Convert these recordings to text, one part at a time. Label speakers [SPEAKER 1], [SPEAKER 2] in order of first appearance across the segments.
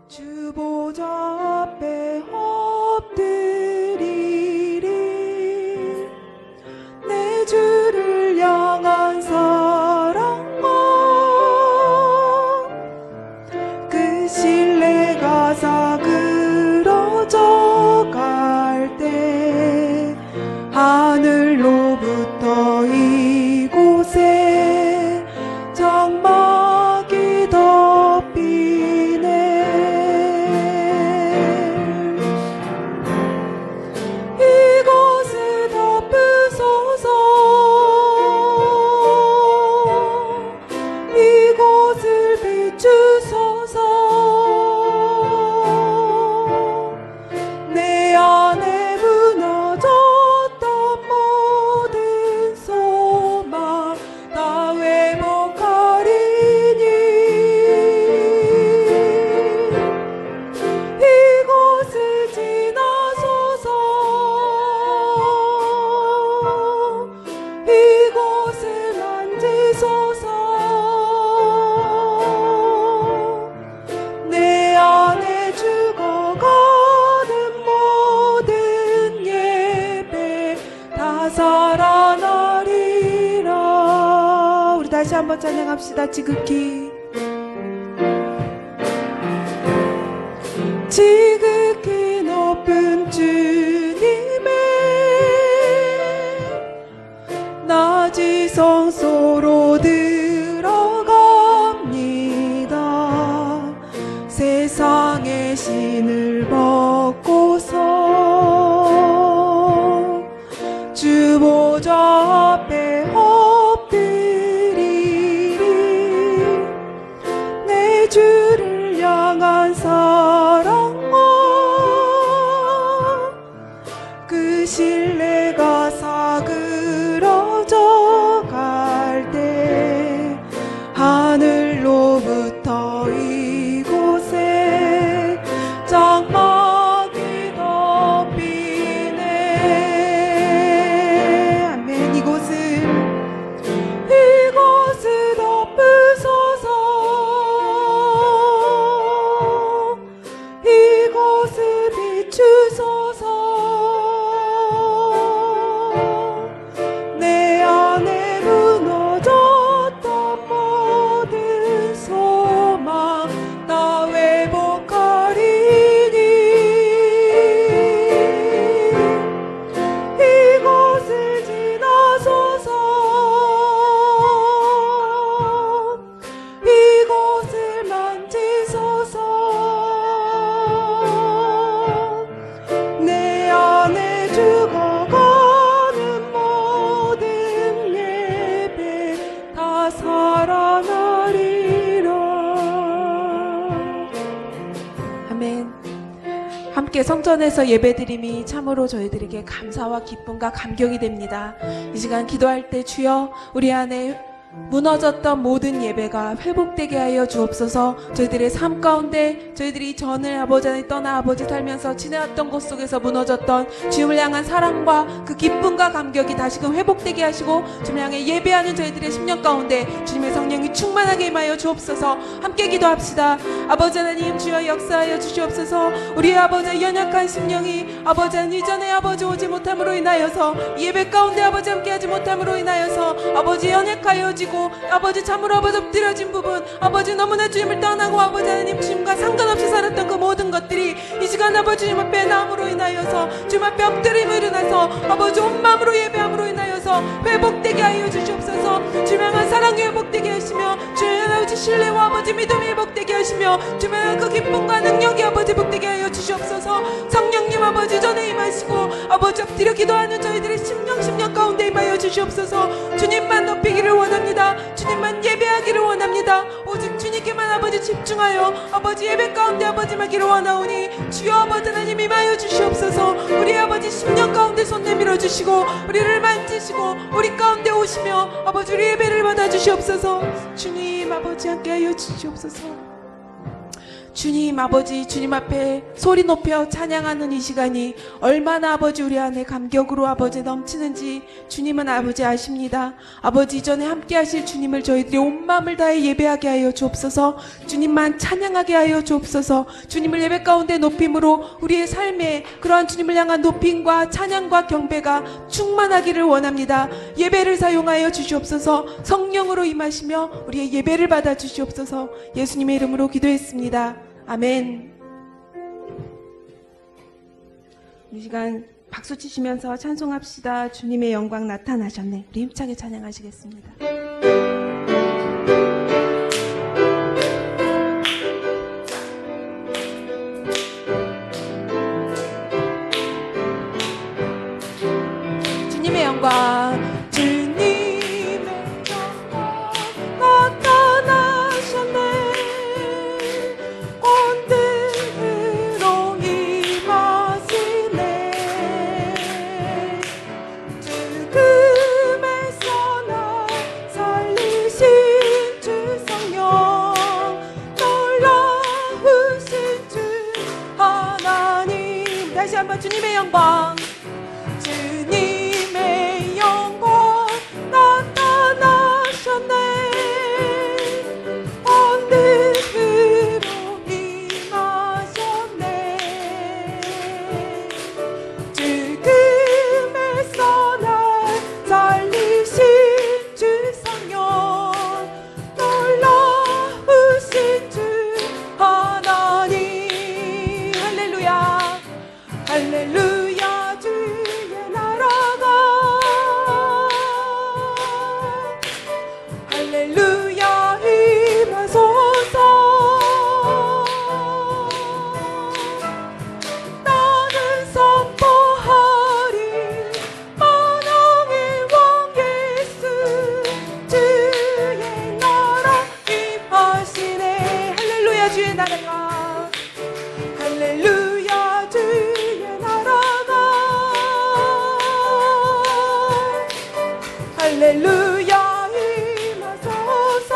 [SPEAKER 1] 주 보좌 앞에 엎드리리. 내 주를 향한 사랑과 그 신뢰가 사그러져 갈 때 하늘로부터 이곳에 장막이 덮이네. 이곳을 덮으소서. 이곳을 비추소서. 내 안에 무너졌던 모든 소망 다 회복하리니. 이곳을 지나소서. 이곳을 만지소서. 내 안에 죽어가는 모든 예배 다 살아나리라. 우리 다시 한번 찬양합시다. 지극히 지극히 높은 주님의 낮이 성소로 들어갑니다. 세상의 신을 벗고서 주 보좌 앞에 엎드리리. 내 주를 향한 사랑과 그 신뢰가 사그러져 갈 때 하늘로부터 이곳에 장막이 덮이네. 아멘. 이곳을 덮으소서. 이곳을 비추소서. 내 안에 무너졌던 모든 소망 다 회복하리니. 이곳을 지나소서. 이곳을 만지소서. 내 안에 죽어가는 모든 예배 다 살아나리라. 아멘. 함께 성전에서 예배드림이 참으로 저희들에게 감사와 기쁨과 감격이 됩니다. 이 시간 기도할 때 주여 우리 안에 무너졌던 모든 예배가 회복되게 하여 주옵소서. 저희들의 삶 가운데 저희들이 전을 아버지 안에 떠나 아버지 살면서 지내왔던 곳 속에서 무너졌던 주님을 향한 사랑과 그 기쁨과 감격이 다시금 회복되게 하시고 주님을 향해 예배하는 저희들의 심령 가운데 주님의 성령이 충만하게 임하여 주옵소서. 함께 기도합시다. 아버지 하나님 주여 역사하여 주시옵소서. 우리의 아버지의 연약한 심령이 아버지 하나님 이전에 아버지 오지 못함으로 인하여서 예배 가운데 아버지 함께하지 못함으로 인하여서 아버지 연약하여 지고 아버지 참으로 아버지 엎드려진 부분 아버지 너무나 주님을 떠나고 아버지 하나님 주님과 상관없이 살았던 그 모든 것들이 이 시간 아버지 주님 앞에 나옴으로 인하여서 주님 앞에 엎드림으로 일어나서 아버지 온 마음으로 예배함으로 인하여서 회복되게 하여 주시옵소서. 주님 향한 사랑이 회복되게 하시며 주님 향한 아버지 신뢰와 아버지 믿음이 회복되게 하시며 주님 향한 그 기쁨과 능력이 아버지 회복되게 하여 주시옵소서. 성령님 아버지 전에 임하시고 아버지 엎드려 기도하는 저희들의 심령 가운데 임하여 주시옵소서. 주님만 높이기를 원합니다. 주님만 예배하기를 원합니다. 오직 주님께만 아버지 집중하여 아버지 예배 가운데 아버지 하기를 원하오니 주여 아버지 하나님 임하여 주시옵소서. 우리 아버지 심령 가운데 손 내밀어 주시고 우리를 만지시고 우리 가운데 오시며 아버지 우리 예배를 받아 주시옵소서. 주님 아버지 함께하여 주시옵소서. 주님 아버지 주님 앞에 소리 높여 찬양하는 이 시간이 얼마나 아버지 우리 안에 감격으로 아버지 넘치는지 주님은 아버지 아십니다. 아버지 이전에 함께 하실 주님을 저희들이 온 마음을 다해 예배하게 하여 주옵소서. 주님만 찬양하게 하여 주옵소서. 주님을 예배 가운데 높임으로 우리의 삶에 그러한 주님을 향한 높임과 찬양과 경배가 충만하기를 원합니다. 예배를 사용하여 주시옵소서. 성령으로 임하시며 우리의 예배를 받아 주시옵소서. 예수님의 이름으로 기도했습니다. 아멘. 이 시간 박수 치시면서 찬송합시다. 주님의 영광 나타나셨네. 우리 힘차게 찬양하시겠습니다. 주님의 영광 주님의 영광 주님의 영광 나타나셨네. 언뜻으로 임하셨네. 죽음에서 날 살리신 주 성령 놀라우신 주 하나님. 할렐루야 할렐루야. 주의 나라가 할렐루야 임하소서. 나는 선포하리 만왕의 왕 예수 주의 나라 임하시네. 할렐루야 주의 나라가 할렐루야 주의 나라가 할렐루야 임하소서.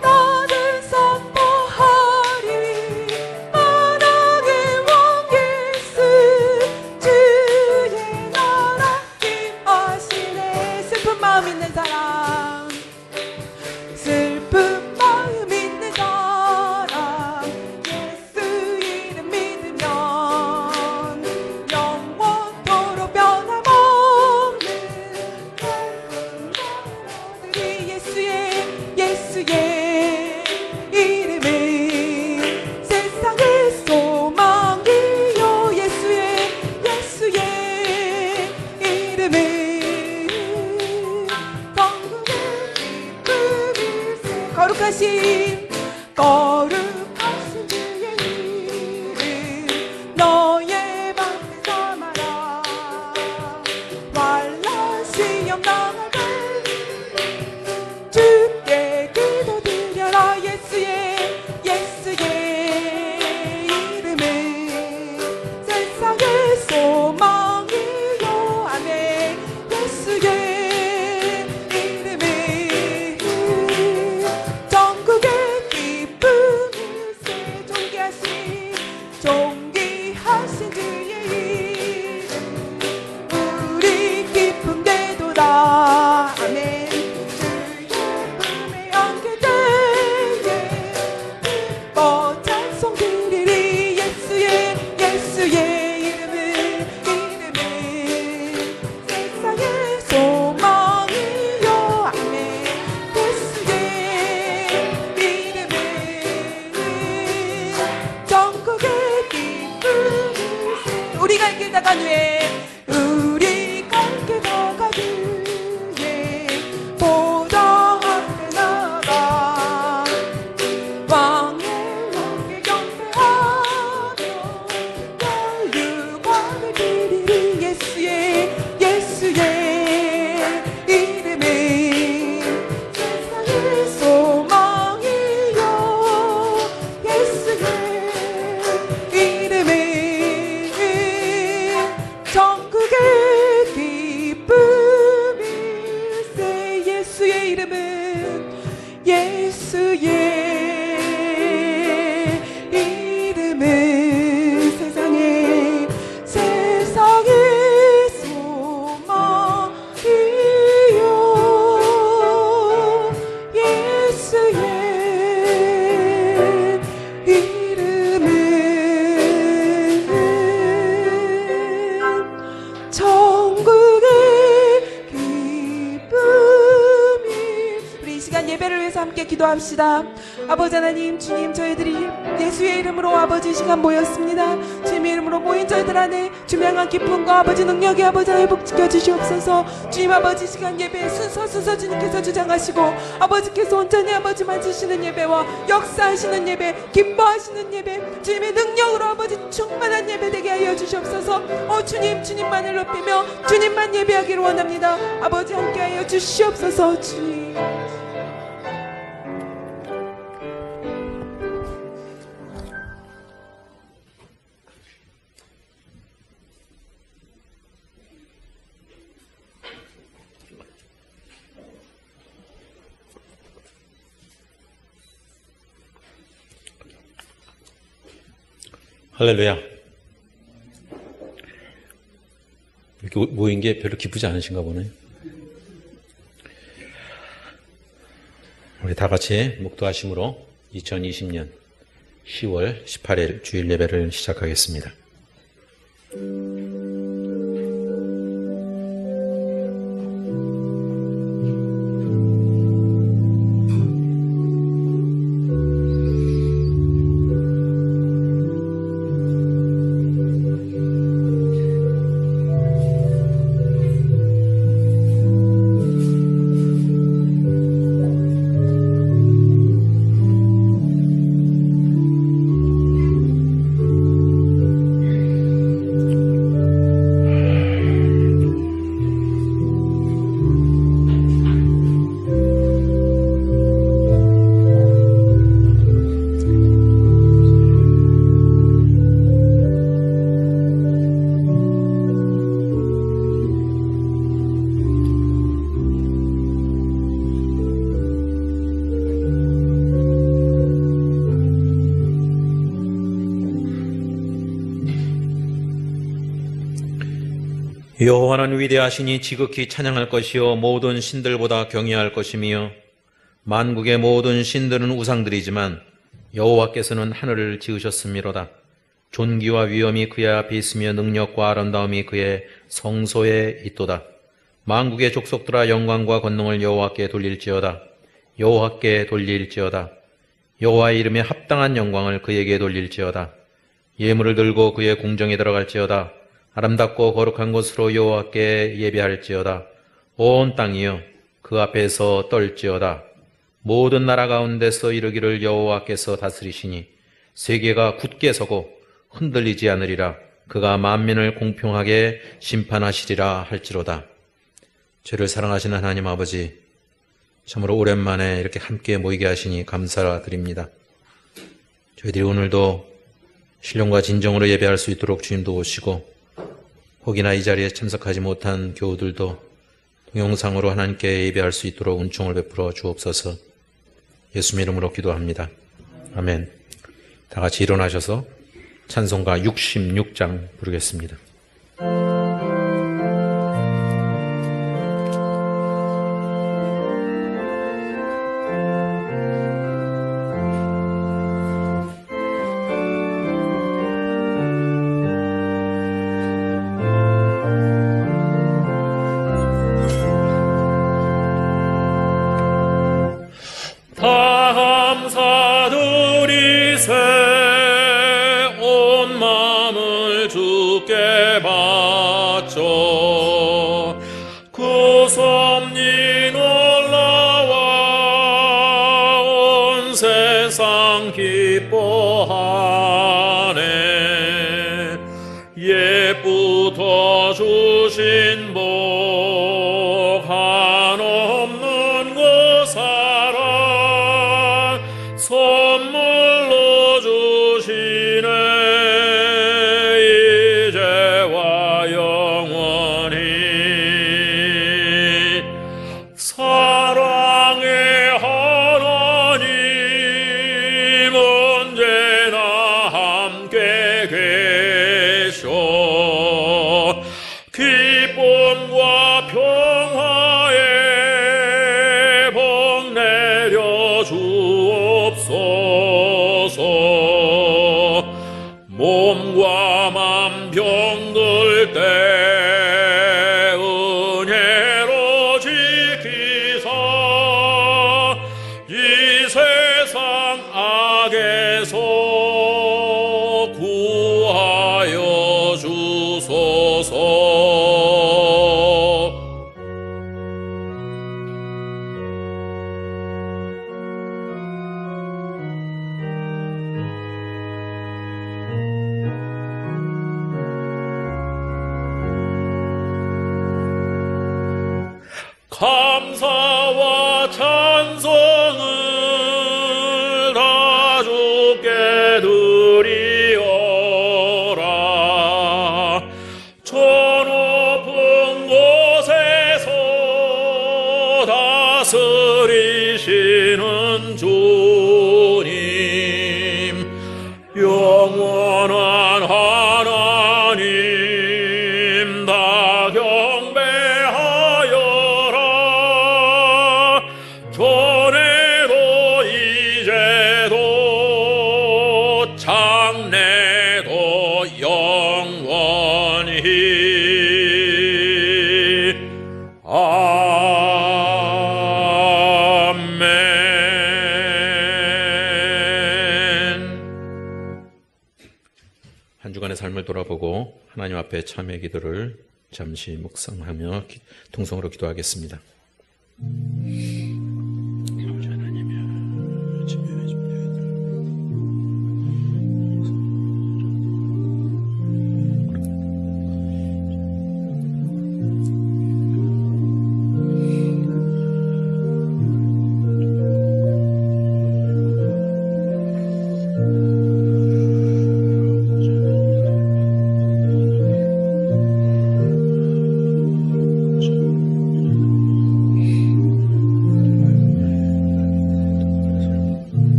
[SPEAKER 1] 나는 선포하리 만왕의 왕 예수 주의 나라 임하시네. 슬픈 마음 있는 사람 슬픈 마음 있는 사람 예수 이름 믿으면 영원토록 변함없는 우리 예수의 이름은 세상의 소망이요. 예수의 이름은 천국의 기쁨일세. 거룩하신 주의 이름 너의 맘에 삼아라. 환난 시험 당하되 주께 기도드려라. 예수의 이름은 세상의 소망이요. 아멘. 예수의 이름은 전국의 기쁨일세. 종교 예수의 이름은 세상의 소망이요. 예수의 이름은 천국의 기쁨이. 우리 이 시간 예배를 위해서 함께 기도합시다. 아버지 하나님, 주님, 저희들이 예수의 이름으로 아버지 이 시간 모였습니다. 주님의 이름으로 모인 저희들 안에 주명한 기쁨과 아버지 능력이 아버지 회복시켜 주시옵소서. 주님 아버지 이 시간 예배 순서 주님께서 주장하시고 아버지께서 온전히 아버지 만지시는 예배와 역사하시는 예배, 기뻐하시는 예배, 주님의 능력으로 아버지 충만한 예배 되게 하여 주시옵소서. 주님만을 높이며 주님만 예배하기를 원합니다. 아버지 함께하여 주시옵소서. 주님.
[SPEAKER 2] 할렐루야. 이렇게 모인 게 별로 기쁘지 않으신가 보네. 우리 다 같이 묵도하심으로 2020년 10월 18일 주일 예배를 시작하겠습니다. 여호와는 위대하시니 지극히 찬양할 것이요 모든 신들보다 경외할 것이며 만국의 모든 신들은 우상들이지만 여호와께서는 하늘을 지으셨음이로다. 존귀와 위엄이 그의 앞에 있으며 능력과 아름다움이 그의 성소에 있도다. 만국의 족속들아 영광과 권능을 여호와께 돌릴지어다. 여호와께 돌릴지어다. 여호와의 이름에 합당한 영광을 그에게 돌릴지어다. 예물을 들고 그의 궁정에 들어갈지어다. 아름답고 거룩한 곳으로 여호와께 예배할지어다. 온 땅이여 그 앞에서 떨지어다. 모든 나라 가운데서 이르기를 여호와께서 다스리시니 세계가 굳게 서고 흔들리지 않으리라. 그가 만민을 공평하게 심판하시리라 할지로다. 죄를 사랑하시는 하나님 아버지, 참으로 오랜만에 이렇게 함께 모이게 하시니 감사드립니다. 저희들이 오늘도 신령과 진정으로 예배할 수 있도록 주님도 오시고 혹이나 이 자리에 참석하지 못한 교우들도 동영상으로 하나님께 예배할 수 있도록 은총을 베풀어 주옵소서. 예수 이름으로 기도합니다. 아멘. 다 같이 일어나셔서 찬송가 66장 부르겠습니다.
[SPEAKER 3] 기뻐하네. 옛부터 주신 복 한없는 그 사랑 선물로 주시네. 이제와 영원히 사랑의 하나 주옵소서. 몸과 맘 병들 때 은혜로 지키사 이 세상 악에서 구하여 주소서. 감사와 찬송을 다 주께 드리어라. 저 높은 곳에서 다스리시는 주님, 영원한 하나님 다 경배하여라. 전에도 이제도 장래도 영원히. 아멘.
[SPEAKER 2] 한 주간의 삶을 돌아보고 하나님 앞에 참회 기도를 잠시 묵상하며 통성으로 기도하겠습니다. 아버지 하나님이여, 집회의 준비해드리고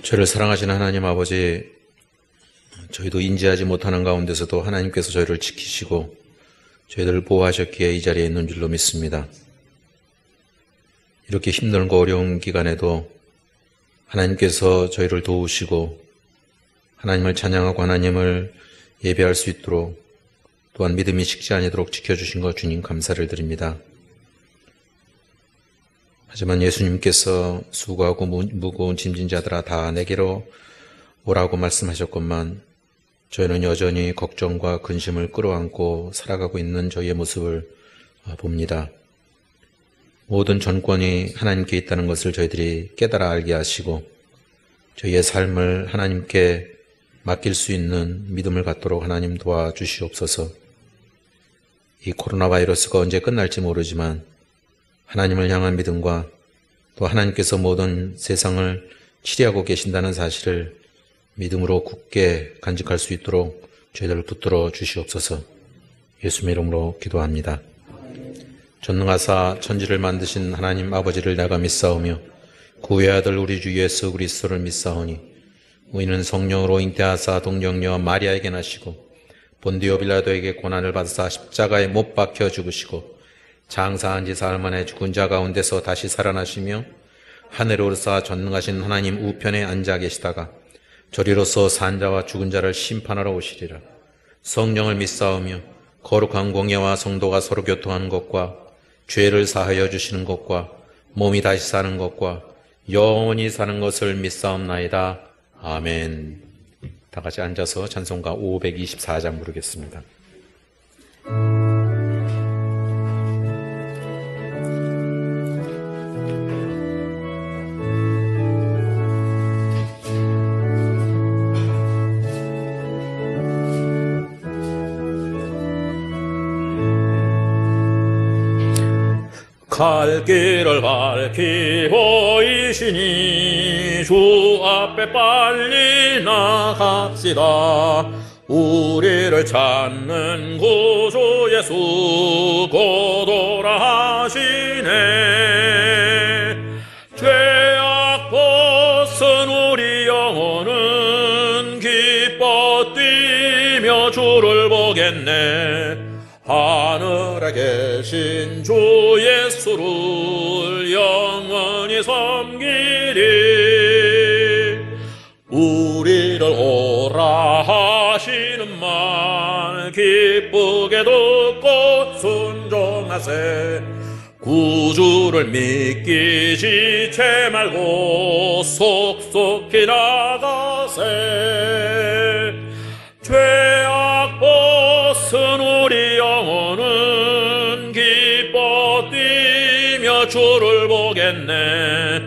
[SPEAKER 2] 저희를 사랑하시는 하나님 아버지, 저희도 인지하지 못하는 가운데서도 하나님께서 저희를 지키시고 저희들을 보호하셨기에 이 자리에 있는 줄로 믿습니다. 이렇게 힘들고 어려운 기간에도 하나님께서 저희를 도우시고 하나님을 찬양하고 하나님을 예배할 수 있도록, 또한 믿음이 식지 아니도록 지켜주신 것 주님 감사를 드립니다. 하지만 예수님께서 수고하고 무거운 짐진 자들아 다 내게로 오라고 말씀하셨건만 저희는 여전히 걱정과 근심을 끌어안고 살아가고 있는 저희의 모습을 봅니다. 모든 전권이 하나님께 있다는 것을 저희들이 깨달아 알게 하시고 저희의 삶을 하나님께 맡길 수 있는 믿음을 갖도록 하나님 도와주시옵소서. 이 코로나 바이러스가 언제 끝날지 모르지만 하나님을 향한 믿음과 또 하나님께서 모든 세상을 치리하고 계신다는 사실을 믿음으로 굳게 간직할 수 있도록 저희들을 붙들어 주시옵소서. 예수님의 이름으로 기도합니다. 전능하사 천지를 만드신 하나님 아버지를 내가 믿사오며 구의 아들 우리 주 예수 그리스도를 믿사오니 이는 성령으로 잉태하사 동정녀 마리아에게 나시고 본디오 빌라도에게 고난을 받으사 십자가에 못 박혀 죽으시고 장사한 지 사흘 만에 죽은 자 가운데서 다시 살아나시며 하늘에 오르사 전능하신 하나님 우편에 앉아 계시다가 저리로서 산 자와 죽은 자를 심판하러 오시리라. 성령을 믿사오며 거룩한 공예와 성도가 서로 교통하는 것과 죄를 사하여 주시는 것과 몸이 다시 사는 것과 영원히 사는 것을 믿사옵나이다. 아멘. 다 같이 앉아서 찬송가 524장 부르겠습니다.
[SPEAKER 3] 갈 길을 밝히 보이시니 주 앞에 빨리 나갑시다. 우리를 찾는 구주 예수 곧 오라 하시네. 죄악 벗어 주를 보겠네. 하늘에 계신 주 예수를 영원히 섬기리. 우리를 오라 하시는 말 기쁘게 듣고 순종하세. 구주를 믿기 지체 말고 속속히 나가세. 죄악 벗은 우리 영혼은 기뻐 뛰며 주를 보겠네.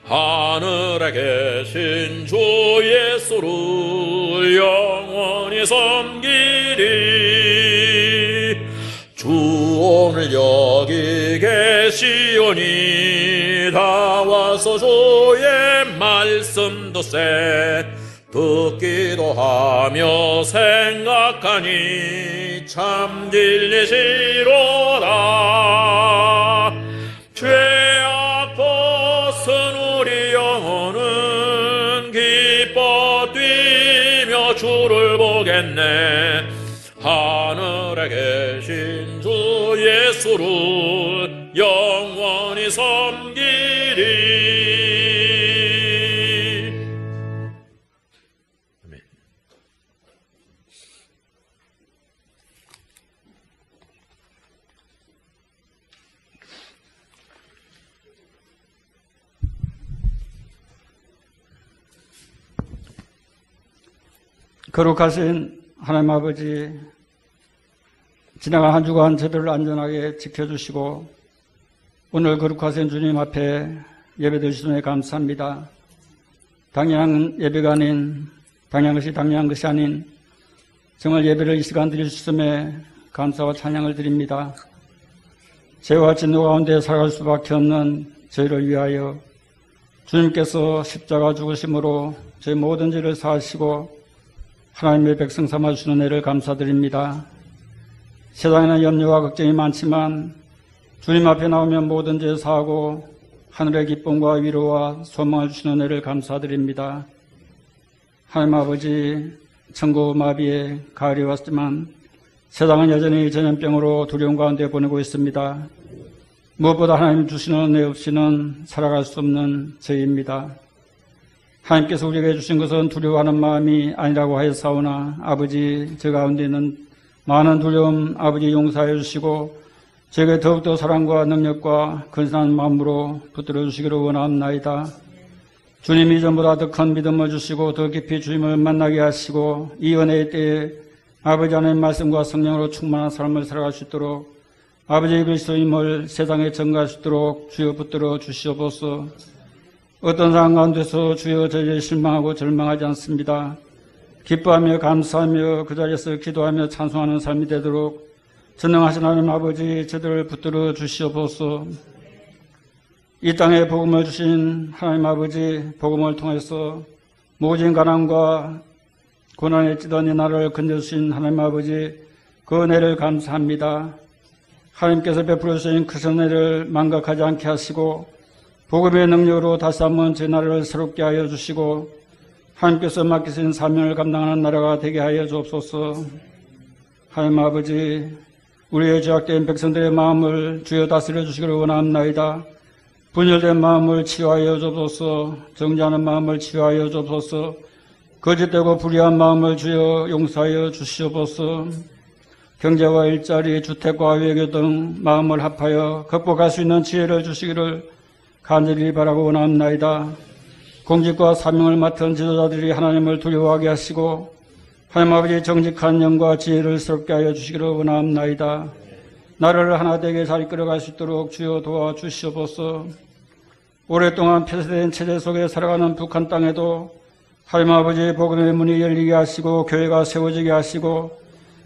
[SPEAKER 3] 하늘에 계신 주 예수를 영원히 섬기리. 주 오늘 여기 계시오니 다 와서 주의 말씀 듣세. 듣기도 하며 생각하니 참 진리시로다. 죄악 벗은 우리 영혼은 기뻐 뛰며 주를 보겠네. 하늘에 계신 주 예수를 영원히 섬기리. 아멘.
[SPEAKER 4] 거룩하신 하나님 아버지, 지나간 한 주간 저들을 안전하게 지켜주시고 오늘 거룩하신 주님 앞에 예배드리시니 감사합니다. 당연한 예배가 아닌, 당연한 것이 아닌 정말 예배를 이 시간 드릴 수 있음에 감사와 찬양을 드립니다. 죄와 진노 가운데 살아갈 수밖에 없는 저희를 위하여 주님께서 십자가 죽으심으로 저희 모든 죄를 사하시고 하나님의 백성 삼아주시는 은혜를 감사드립니다. 세상에는 염려와 걱정이 많지만 주님 앞에 나오면 모든 죄 사하고 하늘의 기쁨과 위로와 소망을 주시는 은혜를 감사드립니다. 하나님 아버지, 천국 마비에 가을이 왔지만 세상은 여전히 전염병으로 두려움 가운데 보내고 있습니다. 무엇보다 하나님 주시는 은혜 없이는 살아갈 수 없는 저희입니다. 하나님께서 우리에게 주신 것은 두려워하는 마음이 아니라고 하였사오나 아버지, 저 가운데 있는 많은 두려움 아버지 용서해 주시고 저에게 더욱더 사랑과 능력과 근사한 마음으로 붙들어 주시기를 원합나이다. 주님이 전보다 더 큰 믿음을 주시고 더 깊이 주님을 만나게 하시고 이 은혜의 때에 아버지 하나님 말씀과 성령으로 충만한 삶을 살아갈 수 있도록 아버지 그리스도님을 세상에 전가할 수 있도록 주여 붙들어 주시옵소서. 어떤 상황 가운데서 주여 저희를 실망하고 절망하지 않습니다. 기뻐하며 감사하며 그 자리에서 기도하며 찬송하는 삶이 되도록 전능하신 하나님 아버지 저들을 붙들어 주시옵소서. 이 땅에 복음을 주신 하나님 아버지, 복음을 통해서 모진 가난과 고난에 찌든 이 나라를 건져주신 하나님 아버지, 그 은혜를 감사합니다. 하나님께서 베풀어 주신 그 은혜를 망각하지 않게 하시고 복음의 능력으로 다시 한번 제 나라를 새롭게 하여 주시고 하나님께서 맡기신 사명을 감당하는 나라가 되게 하여 주옵소서. 하나님 아버지, 우리의 죄악된 백성들의 마음을 주여 다스려 주시기를 원합나이다. 분열된 마음을 치유하여 주옵소서. 정죄하는 마음을 치유하여 주옵소서. 거짓되고 불의한 마음을 주여 용서하여 주시옵소서. 경제와 일자리, 주택과 외교 등 마음을 합하여 극복할 수 있는 지혜를 주시기를 간절히 바라고 원합나이다. 공직과 사명을 맡은 지도자들이 하나님을 두려워하게 하시고 하나님 아버지 정직한 영과 지혜를 새롭게 하여 주시기를 원합나이다. 나라를 하나 되게 잘 이끌어갈 수 있도록 주여 도와주시옵소서. 오랫동안 폐쇄된 체제 속에 살아가는 북한 땅에도 하나님 아버지 복음의 문이 열리게 하시고 교회가 세워지게 하시고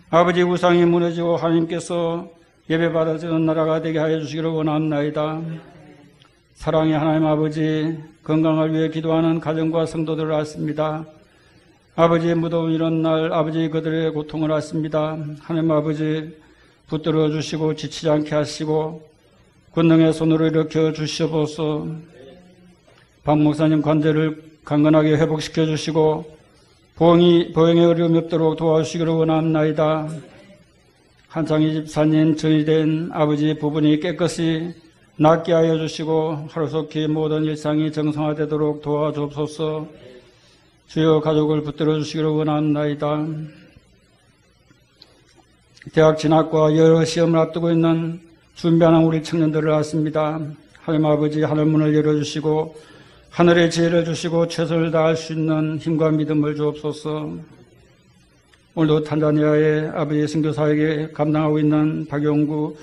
[SPEAKER 4] 아버지 우상이 무너지고 하나님께서 예배받아지는 나라가 되게 하여 주시기를 원합나이다. 사랑의 하나님 아버지, 건강을 위해 기도하는 가정과 성도들을 아십니다. 아버지 무더운 이런 날 아버지 그들의 고통을 아십니다. 하나님 아버지 붙들어 주시고 지치지 않게 하시고 권능의 손으로 일으켜 주시옵소서. 박 목사님 관절을 강건하게 회복시켜 주시고 보행에 어려움이 없도록 도와주시기를 원합나이다. 한창희 집사님 전이된 아버지 부분이 깨끗이 낫게 하여 주시고 하루속히 모든 일상이 정상화되도록 도와주옵소서. 주여 가족을 붙들어 주시기를 원합나이다. 대학 진학과 여러 시험을 앞두고 있는 준비하는 우리 청년들을 아십니다. 하나님 아버지 하늘문을 열어주시고 하늘의 지혜를 주시고 최선을 다할 수 있는 힘과 믿음을 주옵소서. 오늘도 탄자니아의 아버지 선교사에게 감당하고 있는 박용우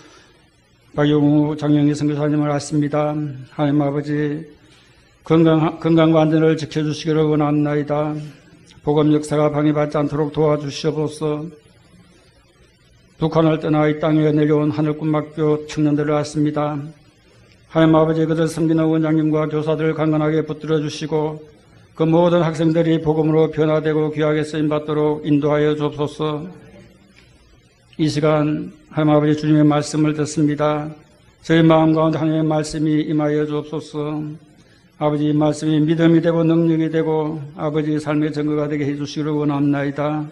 [SPEAKER 4] 장영희 선교사님을 아십니다. 하나님 아버지 건강과 안전을 지켜주시기를 원합나이다. 복음 역사가 방해받지 않도록 도와주시옵소서. 북한을 떠나 이 땅에 내려온 하늘꿈학교 청년들을 아십니다. 하나님 아버지 그들 섬기는 원장님과 교사들을 강건하게 붙들어 주시고 그 모든 학생들이 복음으로 변화되고 귀하게 쓰임받도록 인도하여 주옵소서. 이 시간 하나님 아버지 주님의 말씀을 듣습니다. 저희 마음 가운데 하나님의 말씀이 임하여 주옵소서. 아버지 이 말씀이 믿음이 되고 능력이 되고 아버지 삶의 증거가 되게 해주시기를 원합나이다.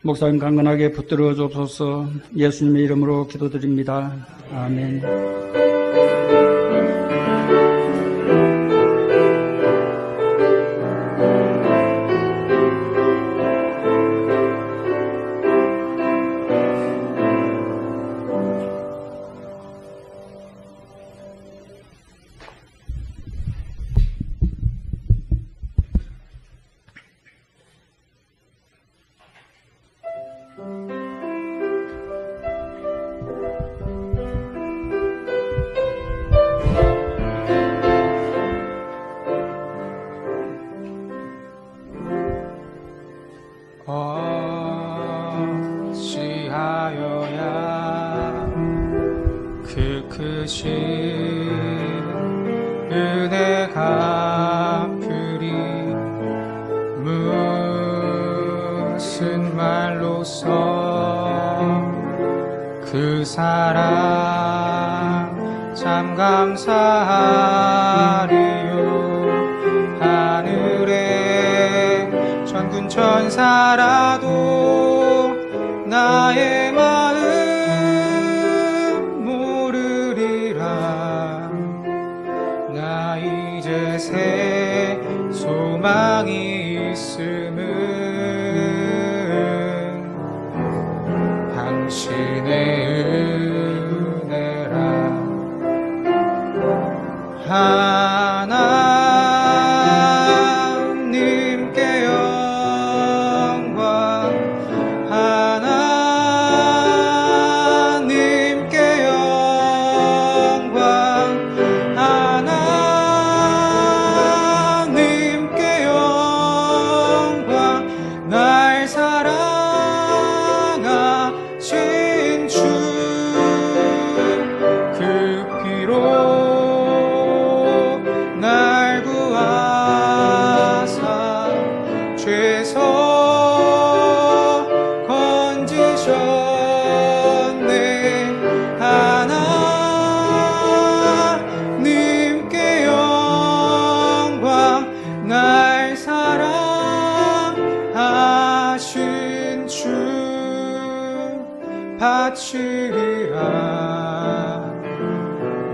[SPEAKER 4] 목사님 강건하게 붙들어 주옵소서. 예수님의 이름으로 기도드립니다. 아멘.
[SPEAKER 5] 어찌하여야 그 크신 은혜 갚으리. 무슨 말로써 그 사랑 참 감사하리요. 하늘에 천군 천사라도 나의 마음 모르리라. 나 이제 새 소망이 있음은 당신의 은혜라. 하나님께 영광, 하나님께 영광, 하나님께 영광. 날 사랑하신 주 그 피로 날 구하사 죄서 건지셨네. 하나님께 영광. 날 사랑하신 주 바치리라.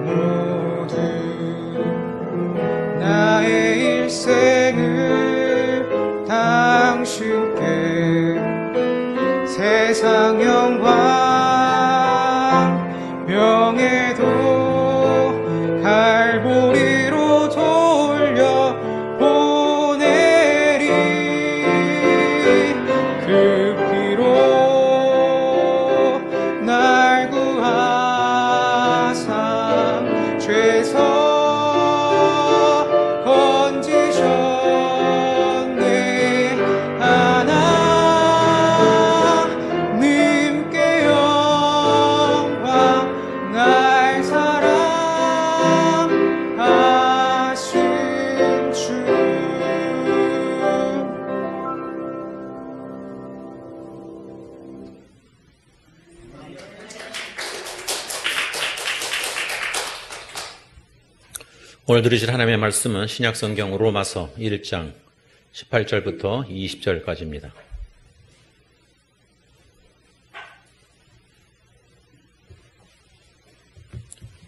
[SPEAKER 5] 모두 나의 일생을 당신께 세상 영광 명예도 갈보리로 돌려 보내리. 그 피로 날 구하사 죄서 건지셨네. 하나님께 영광. 날 사랑하신 주.
[SPEAKER 2] 오늘 들으실 하나님의 말씀은 신약성경 로마서 1장 18절부터 20절까지입니다.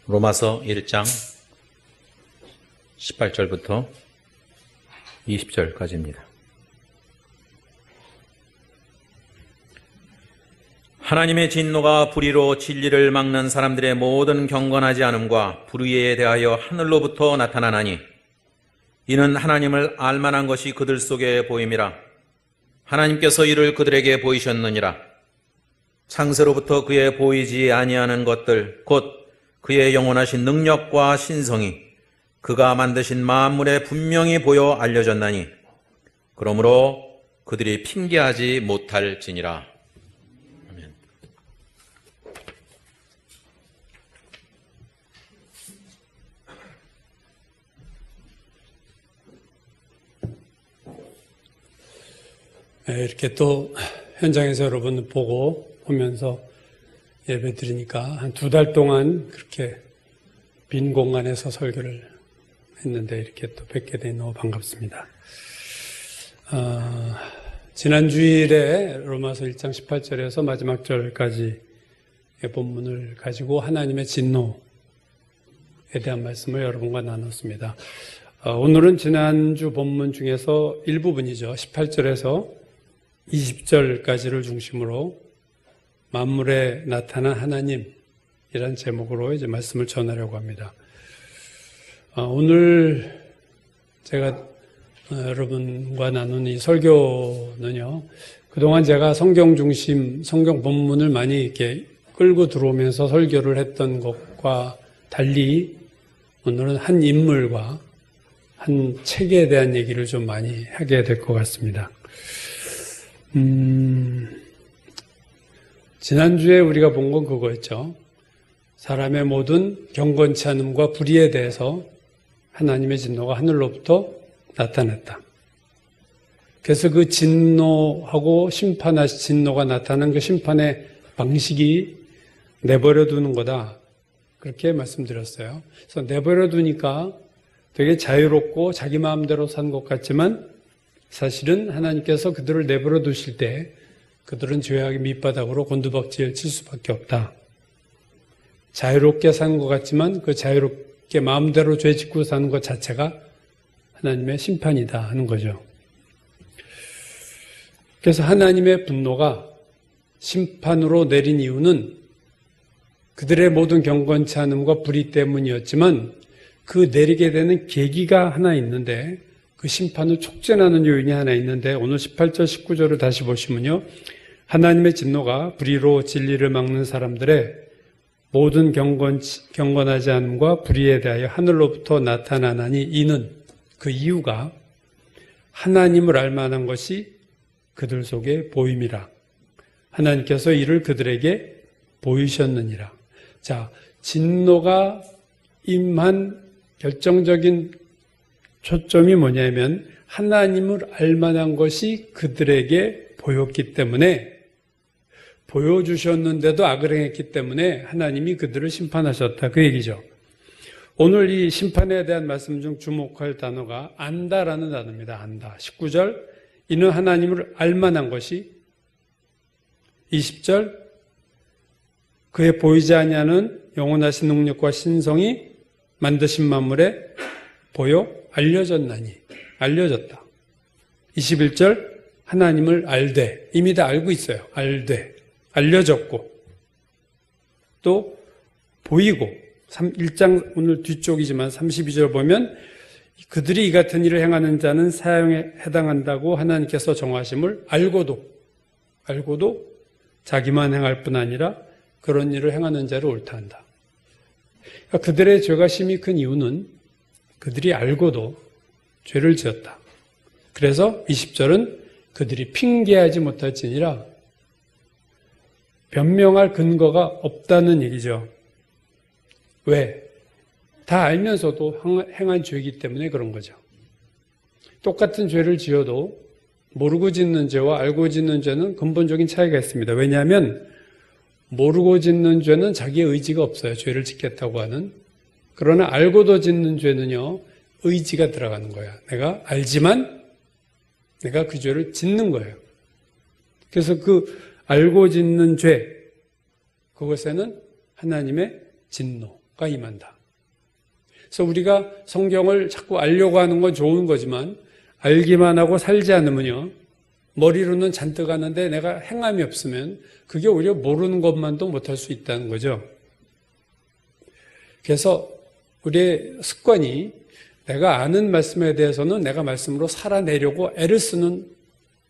[SPEAKER 2] 로마서 1장 18절부터 20절까지입니다. 하나님의 진노가 불의로 진리를 막는 사람들의 모든 경건하지 않음과 불의에 대하여 하늘로부터 나타나나니 이는 하나님을 알만한 것이 그들 속에 보임이라. 하나님께서 이를 그들에게 보이셨느니라. 창세로부터 그의 보이지 아니하는 것들 곧 그의 영원하신 능력과 신성이 그가 만드신 만물에 분명히 보여 알려졌나니 그러므로 그들이 핑계하지 못할지니라. 아멘.
[SPEAKER 6] 이렇게 또 현장에서 여러분 보면서 예배 드리니까 한 2달 동안 그렇게 빈 공간에서 설교를 했는데 이렇게 또 뵙게 되니 너무 반갑습니다. 지난 주일에 로마서 1장 18절에서 마지막 절까지의 본문을 가지고 하나님의 진노에 대한 말씀을 여러분과 나눴습니다. 오늘은 지난주 본문 중에서 일부분이죠. 18절에서 20절까지를 중심으로 만물에 나타난 하나님이란 제목으로 이제 말씀을 전하려고 합니다. 오늘 제가 여러분과 나눈 이 설교는요, 그동안 제가 성경 중심, 성경 본문을 많이 이렇게 끌고 들어오면서 설교를 했던 것과 달리 오늘은 한 인물과 한 책에 대한 얘기를 좀 많이 하게 될 것 같습니다. 지난주에 우리가 본 건 그거였죠. 사람의 모든 경건치 않음과 불의에 대해서 하나님의 진노가 하늘로부터 나타났다. 그래서 그 진노하고 진노가 나타나는 그 심판의 방식이 내버려 두는 거다. 그렇게 말씀드렸어요. 그래서 내버려 두니까 되게 자유롭고 자기 마음대로 산 것 같지만 사실은 하나님께서 그들을 내버려 두실 때 그들은 죄악의 밑바닥으로 곤두박질 칠 수밖에 없다. 자유롭게 사는 것 같지만 그 자유롭게 마음대로 죄 짓고 사는 것 자체가 하나님의 심판이다 하는 거죠. 그래서 하나님의 분노가 심판으로 내린 이유는 그들의 모든 경건치 않음과 불의 때문이었지만 그 내리게 되는 계기가 하나 있는데 그 심판을 촉진하는 요인이 하나 있는데 오늘 18절 19절을 다시 보시면요. 하나님의 진노가 불의로 진리를 막는 사람들의 모든 경건하지 않음과 불의에 대하여 하늘로부터 나타나나니 이는 그 이유가 하나님을 알만한 것이 그들 속에 보임이라. 하나님께서 이를 그들에게 보이셨느니라. 자, 진노가 임한 결정적인 초점이 뭐냐면 하나님을 알만한 것이 그들에게 보였기 때문에 보여주셨는데도 악을 행했기 때문에 하나님이 그들을 심판하셨다. 그 얘기죠. 오늘 이 심판에 대한 말씀 중 주목할 단어가 안다라는 단어입니다. 안다. 19절 이는 하나님을 알만한 것이 20절 그의 보이지 아니하는 영원하신 능력과 신성이 만드신 만물에 보여 알려졌나니 알려졌다. 21절 하나님을 알되 이미 다 알고 있어요. 알되 알려졌고 또 보이고 1장 오늘 뒤쪽이지만 32절 보면 그들이 이 같은 일을 행하는 자는 사형에 해당한다고 하나님께서 정하심을 알고도 자기만 행할 뿐 아니라 그런 일을 행하는 자를 옳다 한다. 그러니까 그들의 죄가 심히 큰 이유는 그들이 알고도 죄를 지었다. 그래서 20절은 그들이 핑계하지 못할지니라 변명할 근거가 없다는 얘기죠. 왜? 다 알면서도 행한 죄이기 때문에 그런 거죠. 똑같은 죄를 지어도 모르고 짓는 죄와 알고 짓는 죄는 근본적인 차이가 있습니다. 왜냐하면 모르고 짓는 죄는 자기의 의지가 없어요. 죄를 짓겠다고 하는. 그러나 알고도 짓는 죄는요. 의지가 들어가는 거야. 내가 알지만 내가 그 죄를 짓는 거예요. 그래서 그 알고 짓는 죄, 그것에는 하나님의 진노가 임한다. 그래서 우리가 성경을 자꾸 알려고 하는 건 좋은 거지만 알기만 하고 살지 않으면요, 머리로는 잔뜩 아는데 내가 행함이 없으면 그게 오히려 모르는 것만도 못할 수 있다는 거죠. 그래서 우리의 습관이 내가 아는 말씀에 대해서는 내가 말씀으로 살아내려고 애를 쓰는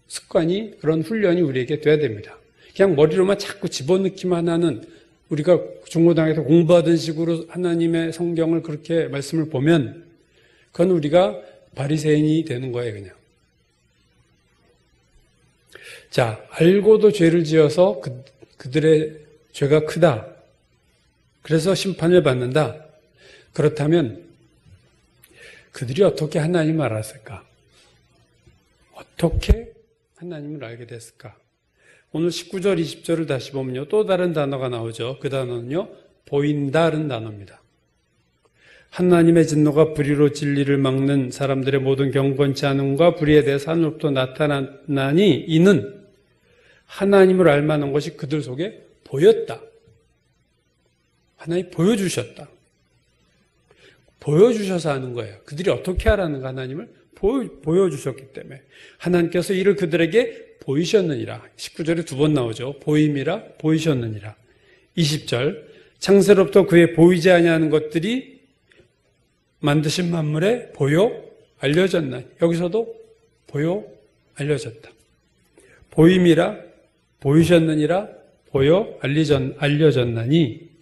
[SPEAKER 6] 습관이, 그런 훈련이 우리에게 돼야 됩니다. 그냥 머리로만 자꾸 집어넣기만 하는, 우리가 중고등학교에서 공부하던 식으로 하나님의 성경을 그렇게 말씀을 보면 그건 우리가 바리새인이 되는 거예요, 그냥. 자, 알고도 죄를 지어서 그들의 죄가 크다. 그래서 심판을 받는다. 그렇다면 그들이 어떻게 하나님을 알았을까? 어떻게 하나님을 알게 됐을까? 오늘 19절, 20절을 다시 보면요, 또 다른 단어가 나오죠. 그 단어는요, 보인다는 단어입니다. 하나님의 진노가 불의로 진리를 막는 사람들의 모든 경건치 않음과 불의에 대해서 하늘로부터 나타나니 이는 하나님을 알만한 것이 그들 속에 보였다. 하나님이 보여주셨다. 보여주셔서 하는 거예요. 그들이 어떻게 하라는가? 하나님을 보여주셨기 때문에. 하나님께서 이를 그들에게 보이셨느니라. 19절에 두 번 나오죠. 보임이라, 보이셨느니라. 20절, 창세로부터 그의 보이지 아니하는 것들이 만드신 만물에 보여 알려졌나니. 여기서도 보여 알려졌다. 보임이라, 보이셨느니라, 보여 알려졌나니.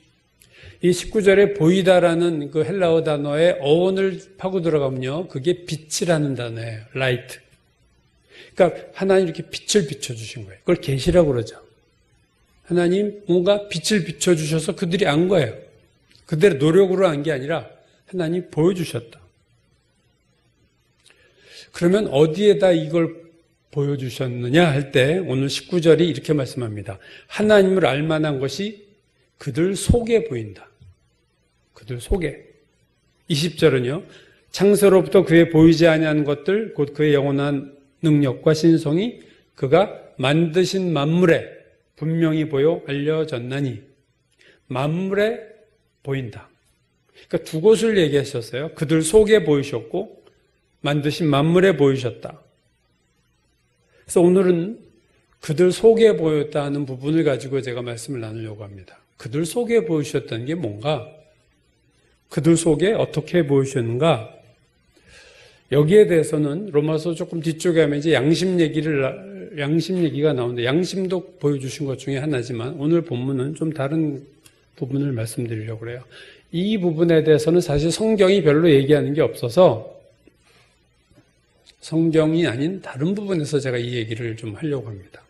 [SPEAKER 6] 이 19절에 보이다라는 그 헬라어 단어의 어원을 파고 들어가면요, 그게 빛이라는 단어예요. 라이트. 그러니까 하나님 이렇게 빛을 비춰주신 거예요. 그걸 계시라고 그러죠. 하나님 뭔가 빛을 비춰주셔서 그들이 안 거예요. 그들의 노력으로 안 게 아니라 하나님 보여주셨다. 그러면 어디에다 이걸 보여주셨느냐 할 때 오늘 19절이 이렇게 말씀합니다. 하나님을 알만한 것이 그들 속에 보인다. 그들 속에. 20절은요. 창세로부터 그의 보이지 아니한 것들, 곧 그의 영원한 능력과 신성이 그가 만드신 만물에 분명히 보여 알려졌나니. 만물에 보인다. 그러니까 두 곳을 얘기하셨어요. 그들 속에 보이셨고 만드신 만물에 보이셨다. 그래서 오늘은 그들 속에 보였다 하는 부분을 가지고 제가 말씀을 나누려고 합니다. 그들 속에 보이셨다는 게 뭔가? 그들 속에 어떻게 보이셨는가? 여기에 대해서는 로마서 조금 뒤쪽에 하면 이제 양심 얘기가 나오는데, 양심도 보여주신 것 중에 하나지만 오늘 본문은 좀 다른 부분을 말씀드리려고 그래요. 이 부분에 대해서는 사실 성경이 별로 얘기하는 게 없어서 성경이 아닌 다른 부분에서 제가 이 얘기를 좀 하려고 합니다.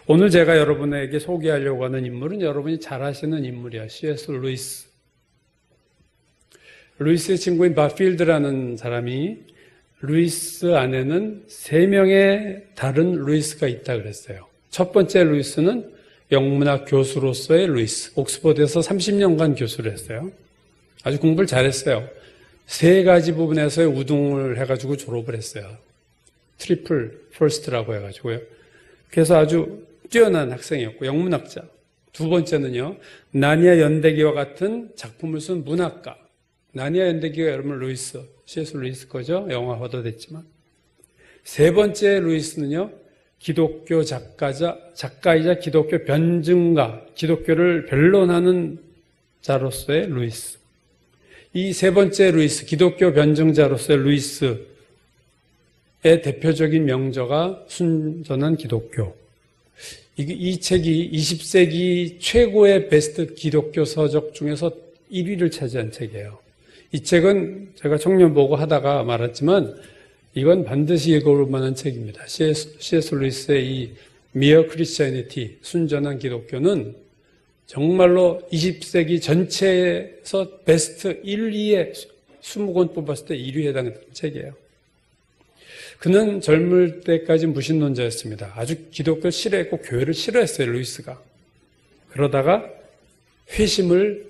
[SPEAKER 6] 오늘 제가 여러분에게 소개하려고 하는 인물은 여러분이 잘 아시는 인물이야. C.S. 루이스. 루이스의 친구인 바필드라는 사람이 루이스 안에는 3명의 다른 루이스가 있다 그랬어요. 첫 번째 루이스는 영문학 교수로서의 루이스. 옥스퍼드에서 30년간 교수를 했어요. 아주 공부를 잘했어요. 3가지 부분에서의 우등을 해가지고 졸업을 했어요. 트리플 퍼스트라고 해가지고요. 그래서 아주 뛰어난 학생이었고 영문학자. 두 번째는요, 나니아 연대기와 같은 작품을 쓴 문학가. 나니아 연대기가 여러분 루이스, C.S. 루이스 거죠? 영화화도 됐지만. 세 번째 루이스는요, 기독교 작가이자 기독교 변증가, 기독교를 변론하는 자로서의 루이스. 이 세 번째 루이스, 기독교 변증자로서의 루이스의 대표적인 명저가 순전한 기독교. 이 책이 20세기 최고의 베스트 기독교 서적 중에서 1위를 차지한 책이에요. 이 책은 제가 청년 보고 하다가 말았지만 이건 반드시 읽어볼 만한 책입니다. C.S. 루이스의 이 Mere Christianity, 순전한 기독교는 정말로 20세기 전체에서 베스트 1, 2에 20권 뽑았을 때 1위에 해당하는 책이에요. 그는 젊을 때까지 무신론자였습니다. 아주 기독교를 싫어했고 교회를 싫어했어요, 루이스가. 그러다가 회심을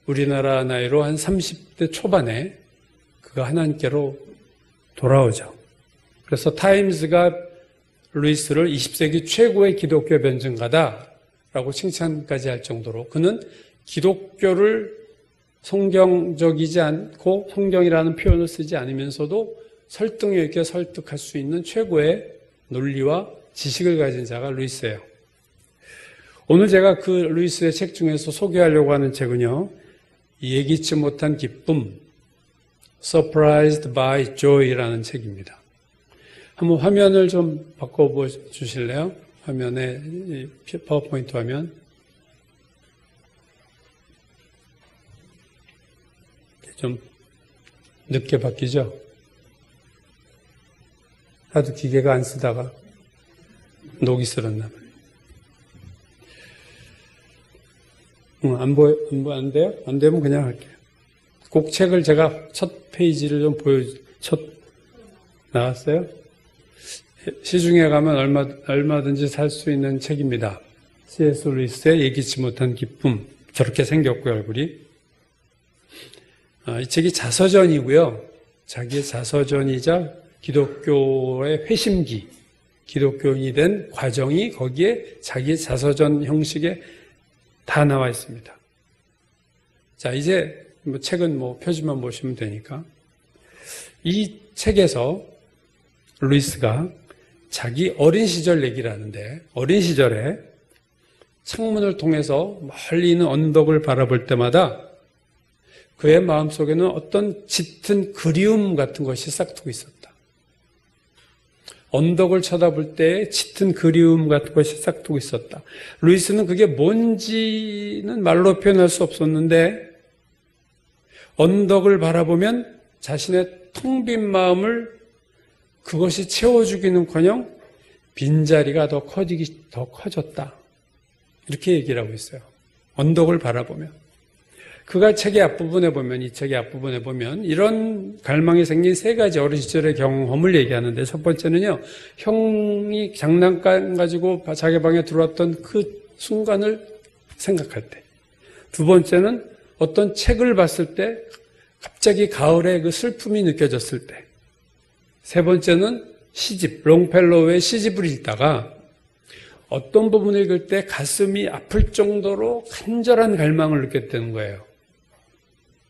[SPEAKER 6] 우리나라 나이로 한 30대 초반에 그가 하나님께로 돌아오죠. 그래서 타임스가 루이스를 20세기 최고의 기독교 변증가다라고 칭찬까지 할 정도로 그는 기독교를 성경적이지 않고 성경이라는 표현을 쓰지 않으면서도 설득력 있게 설득할 수 있는 최고의 논리와 지식을 가진 자가 루이스예요. 오늘 제가 그 루이스의 책 중에서 소개하려고 하는 책은요, 예기치 못한 기쁨, Surprised by Joy라는 책입니다. 한번 화면을 좀 바꿔보 주실래요? 화면에, 파워포인트 화면. 좀 늦게 바뀌죠? 하도 기계가 안 쓰다가 녹이 슬었나 봐요. 안 돼요? 안 되면 그냥 할게요. 꼭 책을 제가 첫 페이지를 좀 나왔어요? 시중에 가면 얼마든지 살 수 있는 책입니다. C.S. 루이스의 예기치 못한 기쁨. 저렇게 생겼고요, 얼굴이. 이 책이 자서전이고요. 자기의 자서전이자 기독교의 회심기, 기독교인이 된 과정이 거기에 자기의 자서전 형식에 다 나와 있습니다. 자, 이제 책은 표지만 보시면 되니까. 이 책에서 루이스가 자기 어린 시절 얘기를 하는데, 어린 시절에 창문을 통해서 멀리 있는 언덕을 바라볼 때마다 그의 마음속에는 어떤 짙은 그리움 같은 것이 싹트고 있었다. 언덕을 쳐다볼 때 짙은 그리움 같은 것이 싹트고 있었다. 루이스는 그게 뭔지는 말로 표현할 수 없었는데 언덕을 바라보면 자신의 텅 빈 마음을 그것이 채워주기는커녕 빈자리가 더 커졌다. 이렇게 얘기를 하고 있어요. 언덕을 바라보면. 그가 책의 앞부분에 보면, 이 책의 앞부분에 보면 이런 갈망이 생긴 세 가지 어린 시절의 경험을 얘기하는데, 첫 번째는요, 형이 장난감 가지고 자기 방에 들어왔던 그 순간을 생각할 때. 두 번째는 어떤 책을 봤을 때 갑자기 가을에 그 슬픔이 느껴졌을 때. 세 번째는 시집, 롱펠로우의 시집을 읽다가 어떤 부분을 읽을 때 가슴이 아플 정도로 간절한 갈망을 느꼈다는 거예요.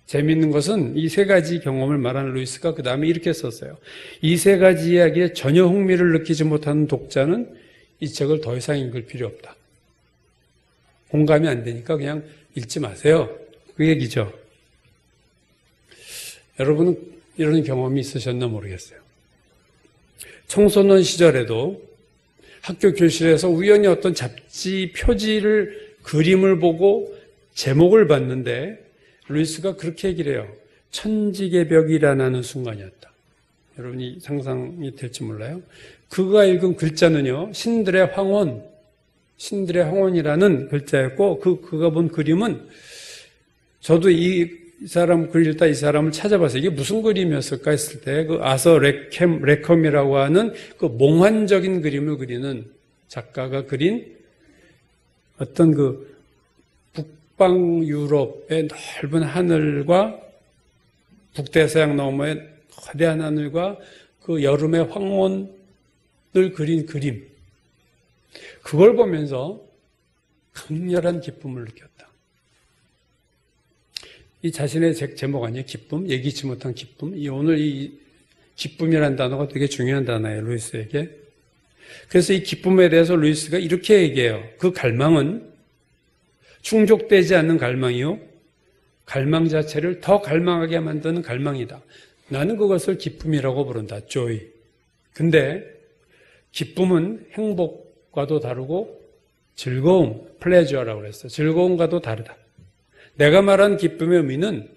[SPEAKER 6] 재미있는 것은 이 세 가지 경험을 말하는 루이스가 그 다음에 이렇게 썼어요. 이 세 가지 이야기에 전혀 흥미를 느끼지 못하는 독자는 이 책을 더 이상 읽을 필요 없다. 공감이 안 되니까 그냥 읽지 마세요. 그 얘기죠. 여러분은 이런 경험이 있으셨나 모르겠어요. 청소년 시절에도 학교 교실에서 우연히 어떤 잡지 표지를, 그림을 보고 제목을 봤는데 루이스가 그렇게 얘기를 해요. 천지개벽이라는 순간이었다. 여러분이 상상이 될지 몰라요. 그가 읽은 글자는요, 신들의 황혼이라는 글자였고, 그가 본 그림은 저도 이 사람 글 읽다 이 사람을 찾아봐서 이게 무슨 그림이었을까 했을 때 그 아서 레컴이라고 하는 그 몽환적인 그림을 그리는 작가가 그린 어떤 그 북방 유럽의 넓은 하늘과 북대서양 너머의 거대한 하늘과 그 여름의 황혼을 그린 그림, 그걸 보면서 강렬한 기쁨을 느꼈다. 이 자신의 제목 아니에요? 기쁨? 예기치 못한 기쁨? 오늘 이 기쁨이라는 단어가 되게 중요한 단어예요, 루이스에게. 그래서 이 기쁨에 대해서 루이스가 이렇게 얘기해요. 그 갈망은 충족되지 않는 갈망이요, 갈망 자체를 더 갈망하게 만드는 갈망이다. 나는 그것을 기쁨이라고 부른다. joy. 근데 기쁨은 행복과도 다르고 즐거움, pleasure라고 그랬어요. 즐거움과도 다르다. 내가 말한 기쁨의 의미는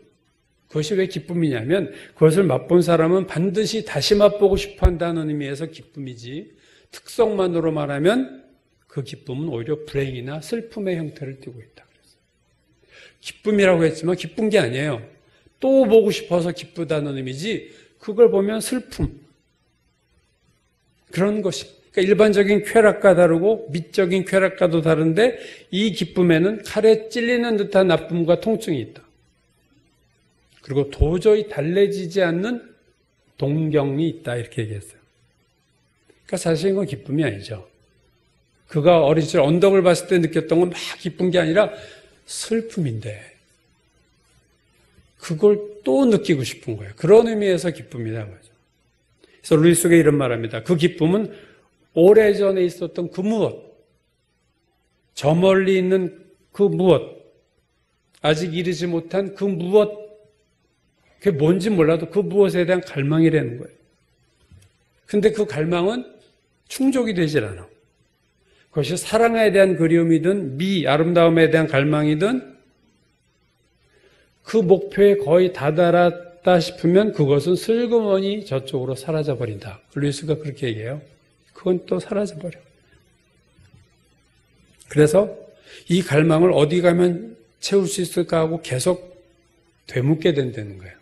[SPEAKER 6] 그것이 왜 기쁨이냐면 그것을 맛본 사람은 반드시 다시 맛보고 싶어 한다는 의미에서 기쁨이지, 특성만으로 말하면 그 기쁨은 오히려 불행이나 슬픔의 형태를 띠고 있다. 기쁨이라고 했지만 기쁜 게 아니에요. 또 보고 싶어서 기쁘다는 의미지, 그걸 보면 슬픔, 그런 것이. 그러니까 일반적인 쾌락과 다르고 미적인 쾌락과도 다른데 이 기쁨에는 칼에 찔리는 듯한 나쁨과 통증이 있다. 그리고 도저히 달래지지 않는 동경이 있다, 이렇게 얘기했어요. 그러니까 사실 이건 기쁨이 아니죠. 그가 어린 시절 언덕을 봤을 때 느꼈던 건 막 기쁜 게 아니라 슬픔인데 그걸 또 느끼고 싶은 거예요. 그런 의미에서 기쁨이다. 그래서 루이스가 이런 말합니다. 그 기쁨은 오래전에 있었던 그 무엇, 저 멀리 있는 그 무엇, 아직 이르지 못한 그 무엇, 그게 뭔지 몰라도 그 무엇에 대한 갈망이라는 거예요. 근데 그 갈망은 충족이 되질 않아. 그것이 사랑에 대한 그리움이든 아름다움에 대한 갈망이든 그 목표에 거의 다다랐다 싶으면 그것은 슬그머니 저쪽으로 사라져버린다. 루이스가 그렇게 얘기해요. 그건 또 사라져버려. 그래서 이 갈망을 어디 가면 채울 수 있을까 하고 계속 되묻게 된다는 거예요.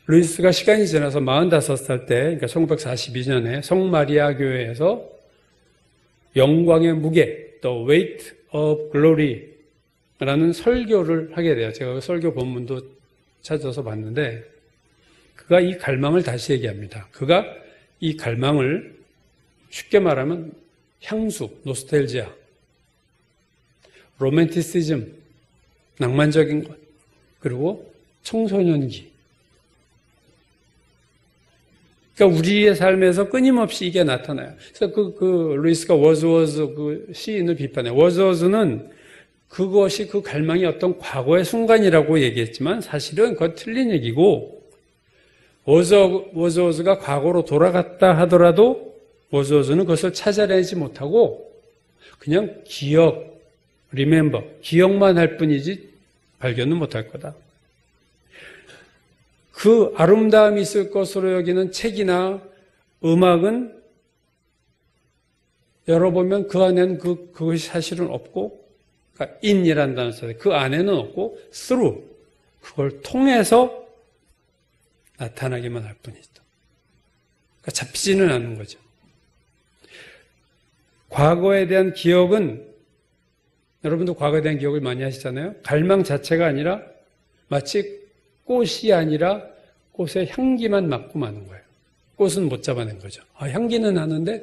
[SPEAKER 6] 루이스가 시간이 지나서 45살 때, 그러니까 1942년에 성마리아 교회에서 영광의 무게, The Weight of Glory 라는 설교를 하게 돼요. 제가 그 설교 본문도 찾아서 봤는데 그가 이 갈망을 다시 얘기합니다. 그가 이 갈망을 쉽게 말하면 향수, 노스텔지아, 로맨티시즘, 낭만적인 것, 그리고 청소년기. 그러니까 우리의 삶에서 끊임없이 이게 나타나요. 그래서 루이스가 워즈워즈 그 시인을 비판해요. 워즈워즈는 그것이 그 갈망이 어떤 과거의 순간이라고 얘기했지만 사실은 그건 틀린 얘기고 워즈워즈가 과거로 돌아갔다 하더라도 워즈워즈는 그것을 찾아내지 못하고 그냥 기억만 할 뿐이지 발견은 못할 거다. 그 아름다움이 있을 것으로 여기는 책이나 음악은 열어보면 그 안에는 그것이 사실은 없고, 그러니까 in이라는 단어 써요. 그 안에는 없고 through, 그걸 통해서 나타나기만 할 뿐이다. 그러니까 잡히지는 않는 거죠. 과거에 대한 기억은, 여러분도 과거에 대한 기억을 많이 하시잖아요. 갈망 자체가 아니라 마치 꽃이 아니라 꽃의 향기만 맡고 마는 거예요. 꽃은 못 잡아낸 거죠. 향기는 나는데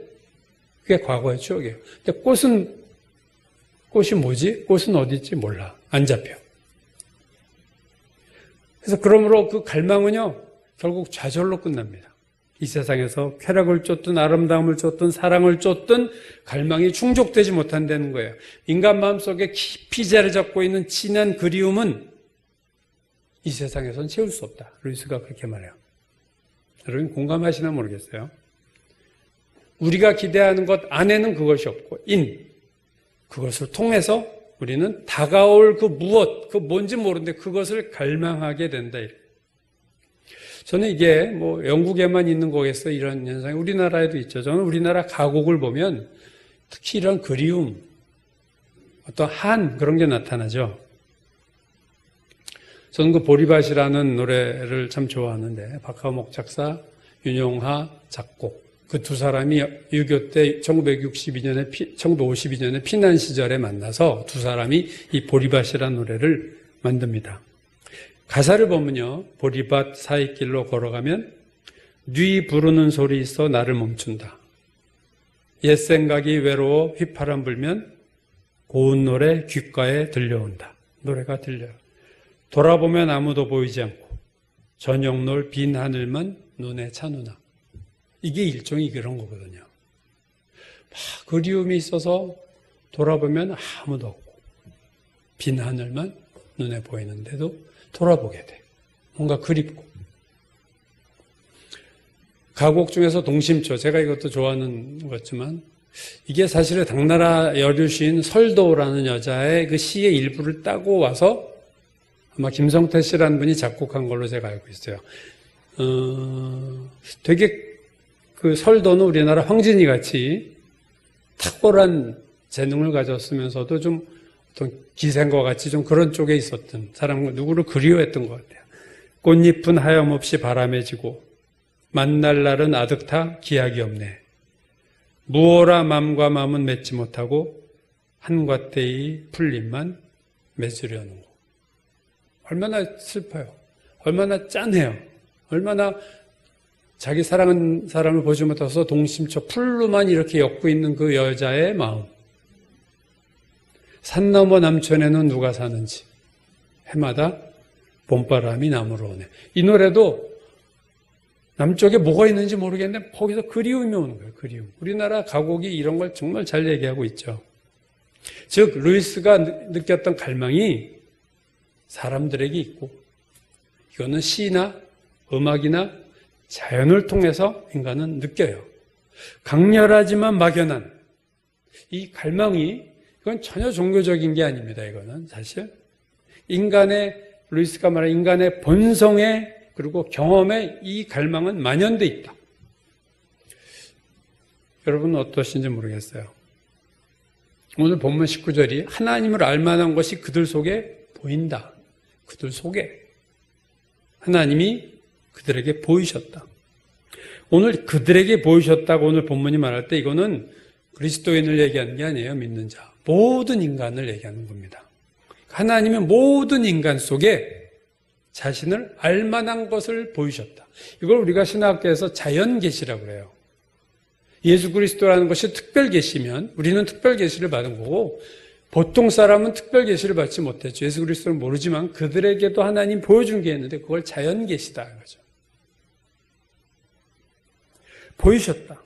[SPEAKER 6] 그게 과거의 추억이에요. 근데 꽃이 뭐지? 꽃은 어디 있지? 몰라. 안 잡혀. 그래서 그러므로 그 갈망은요, 결국 좌절로 끝납니다. 이 세상에서 쾌락을 쫓든 아름다움을 쫓든 사랑을 쫓든 갈망이 충족되지 못한다는 거예요. 인간 마음속에 깊이 자리 잡고 있는 진한 그리움은 이 세상에선 채울 수 없다. 루이스가 그렇게 말해요. 여러분 공감하시나 모르겠어요. 우리가 기대하는 것 안에는 그것이 없고 그것을 통해서 우리는 다가올 그 무엇, 그 뭔지 모르는데 그것을 갈망하게 된다. 저는 이게 뭐 영국에만 있는 거겠어요. 이런 현상이 우리나라에도 있죠. 저는 우리나라 가곡을 보면 특히 이런 그리움, 어떤 그런 게 나타나죠. 저는 그 보리밭이라는 노래를 참 좋아하는데 박하목 작사, 윤용하 작곡, 그 두 사람이 6.25 때 1952년에 피난 시절에 만나서 두 사람이 이 보리밭이라는 노래를 만듭니다. 가사를 보면요, 보리밭 사이길로 걸어가면 뉘 부르는 소리 있어 나를 멈춘다. 옛 생각이 외로워 휘파람 불면 고운 노래 귓가에 들려온다. 노래가 들려요. 돌아보면 아무도 보이지 않고 저녁 놀 빈 하늘만 눈에 차누나. 이게 일종의 그런 거거든요. 막 그리움이 있어서 돌아보면 아무도 없고 빈 하늘만 눈에 보이는데도 돌아보게 돼. 뭔가 그립고. 가곡 중에서 동심초, 제가 이것도 좋아하는 거지만 이게 사실은 당나라 여류시인 설도라는 여자의 그 시의 일부를 따고 와서 아마 김성태 씨라는 분이 작곡한 걸로 제가 알고 있어요. 되게 그 설도는 우리나라 황진이 같이 탁월한 재능을 가졌으면서도 좀 어떤 기생과 같이 좀 그런 쪽에 있었던 사람, 누구를 그리워했던 것 같아요. 꽃잎은 하염없이 바람에 지고 만날 날은 아득타 기약이 없네. 무어라 맘과 맘은 맺지 못하고 한과때의 풀잎만 맺으려는 거. 얼마나 슬퍼요. 얼마나 짠해요. 얼마나 자기 사랑하는 사람을 보지 못해서 동심초 풀로만 이렇게 엮고 있는 그 여자의 마음. 산 너머 남촌에는 누가 사는지 해마다 봄바람이 남으로 오네. 이 노래도 남쪽에 뭐가 있는지 모르겠는데 거기서 그리움이 오는 거예요. 그리움. 우리나라 가곡이 이런 걸 정말 잘 얘기하고 있죠. 즉 루이스가 느꼈던 갈망이 사람들에게 있고 이거는 시나 음악이나 자연을 통해서 인간은 느껴요. 강렬하지만 막연한 이 갈망이 이건 전혀 종교적인 게 아닙니다. 이거는 사실 루이스가 말한 인간의 본성에 그리고 경험에 이 갈망은 만연돼 있다. 여러분은 어떠신지 모르겠어요. 오늘 본문 19절이 하나님을 알만한 것이 그들 속에 보인다. 그들 속에 하나님이 그들에게 보이셨다. 오늘 그들에게 보이셨다고 오늘 본문이 말할 때 이거는 그리스도인을 얘기하는 게 아니에요. 믿는 자. 모든 인간을 얘기하는 겁니다. 하나님은 모든 인간 속에 자신을 알만한 것을 보이셨다. 이걸 우리가 신학교에서 자연계시라고 그래요. 예수 그리스도라는 것이 특별계시면 우리는 특별계시를 받은 거고 보통 사람은 특별계시를 받지 못했죠. 예수 그리스도를 모르지만 그들에게도 하나님 보여준 게 있는데 그걸 자연계시다. 그거죠. 보이셨다.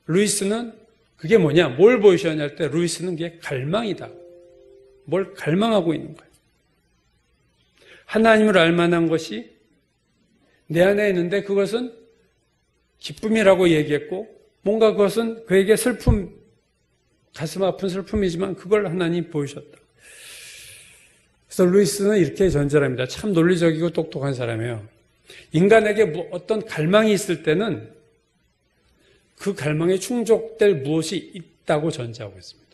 [SPEAKER 6] 루이스는 그게 뭐냐? 뭘 보이셨냐 할 때 루이스는 그게 갈망이다. 뭘 갈망하고 있는 거예요. 하나님을 알만한 것이 내 안에 있는데 그것은 기쁨이라고 얘기했고 뭔가 그것은 그에게 슬픔, 가슴 아픈 슬픔이지만 그걸 하나님 보이셨다. 그래서 루이스는 이렇게 전제합니다. 참 논리적이고 똑똑한 사람이에요. 인간에게 어떤 갈망이 있을 때는 그 갈망에 충족될 무엇이 있다고 전제하고 있습니다.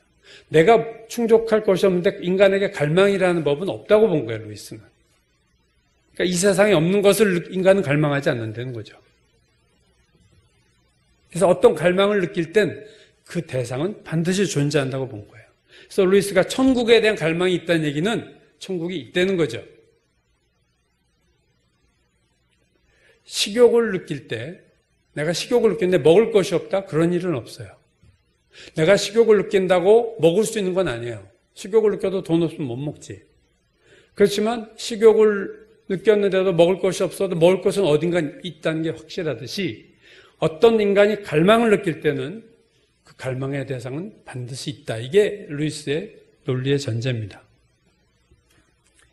[SPEAKER 6] 내가 충족할 것이 없는데 인간에게 갈망이라는 법은 없다고 본 거예요, 루이스는. 그러니까 이 세상에 없는 것을 인간은 갈망하지 않는다는 거죠. 그래서 어떤 갈망을 느낄 땐 그 대상은 반드시 존재한다고 본 거예요. 그래서 루이스가 천국에 대한 갈망이 있다는 얘기는 천국이 있다는 거죠. 식욕을 느낄 때 내가 식욕을 느끼는데 먹을 것이 없다? 그런 일은 없어요. 내가 식욕을 느낀다고 먹을 수 있는 건 아니에요. 식욕을 느껴도 돈 없으면 못 먹지. 그렇지만 식욕을 느꼈는데도 먹을 것이 없어도 먹을 것은 어딘가 있다는 게 확실하듯이 어떤 인간이 갈망을 느낄 때는 그 갈망의 대상은 반드시 있다. 이게 루이스의 논리의 전제입니다.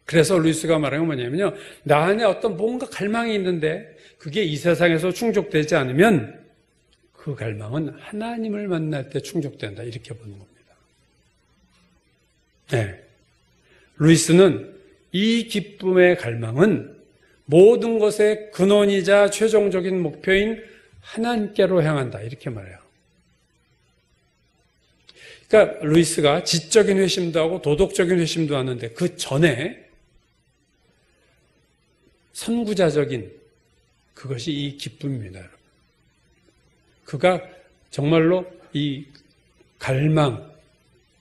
[SPEAKER 6] 그래서 루이스가 말하는 건 뭐냐면요. 나 안에 어떤 뭔가 갈망이 있는데 그게 이 세상에서 충족되지 않으면 그 갈망은 하나님을 만날 때 충족된다. 이렇게 보는 겁니다. 네. 루이스는 이 기쁨의 갈망은 모든 것의 근원이자 최종적인 목표인 하나님께로 향한다. 이렇게 말해요. 그러니까 루이스가 지적인 회심도 하고 도덕적인 회심도 하는데 그 전에 선구자적인 그것이 이 기쁨입니다. 여러분. 그가 정말로 이 갈망,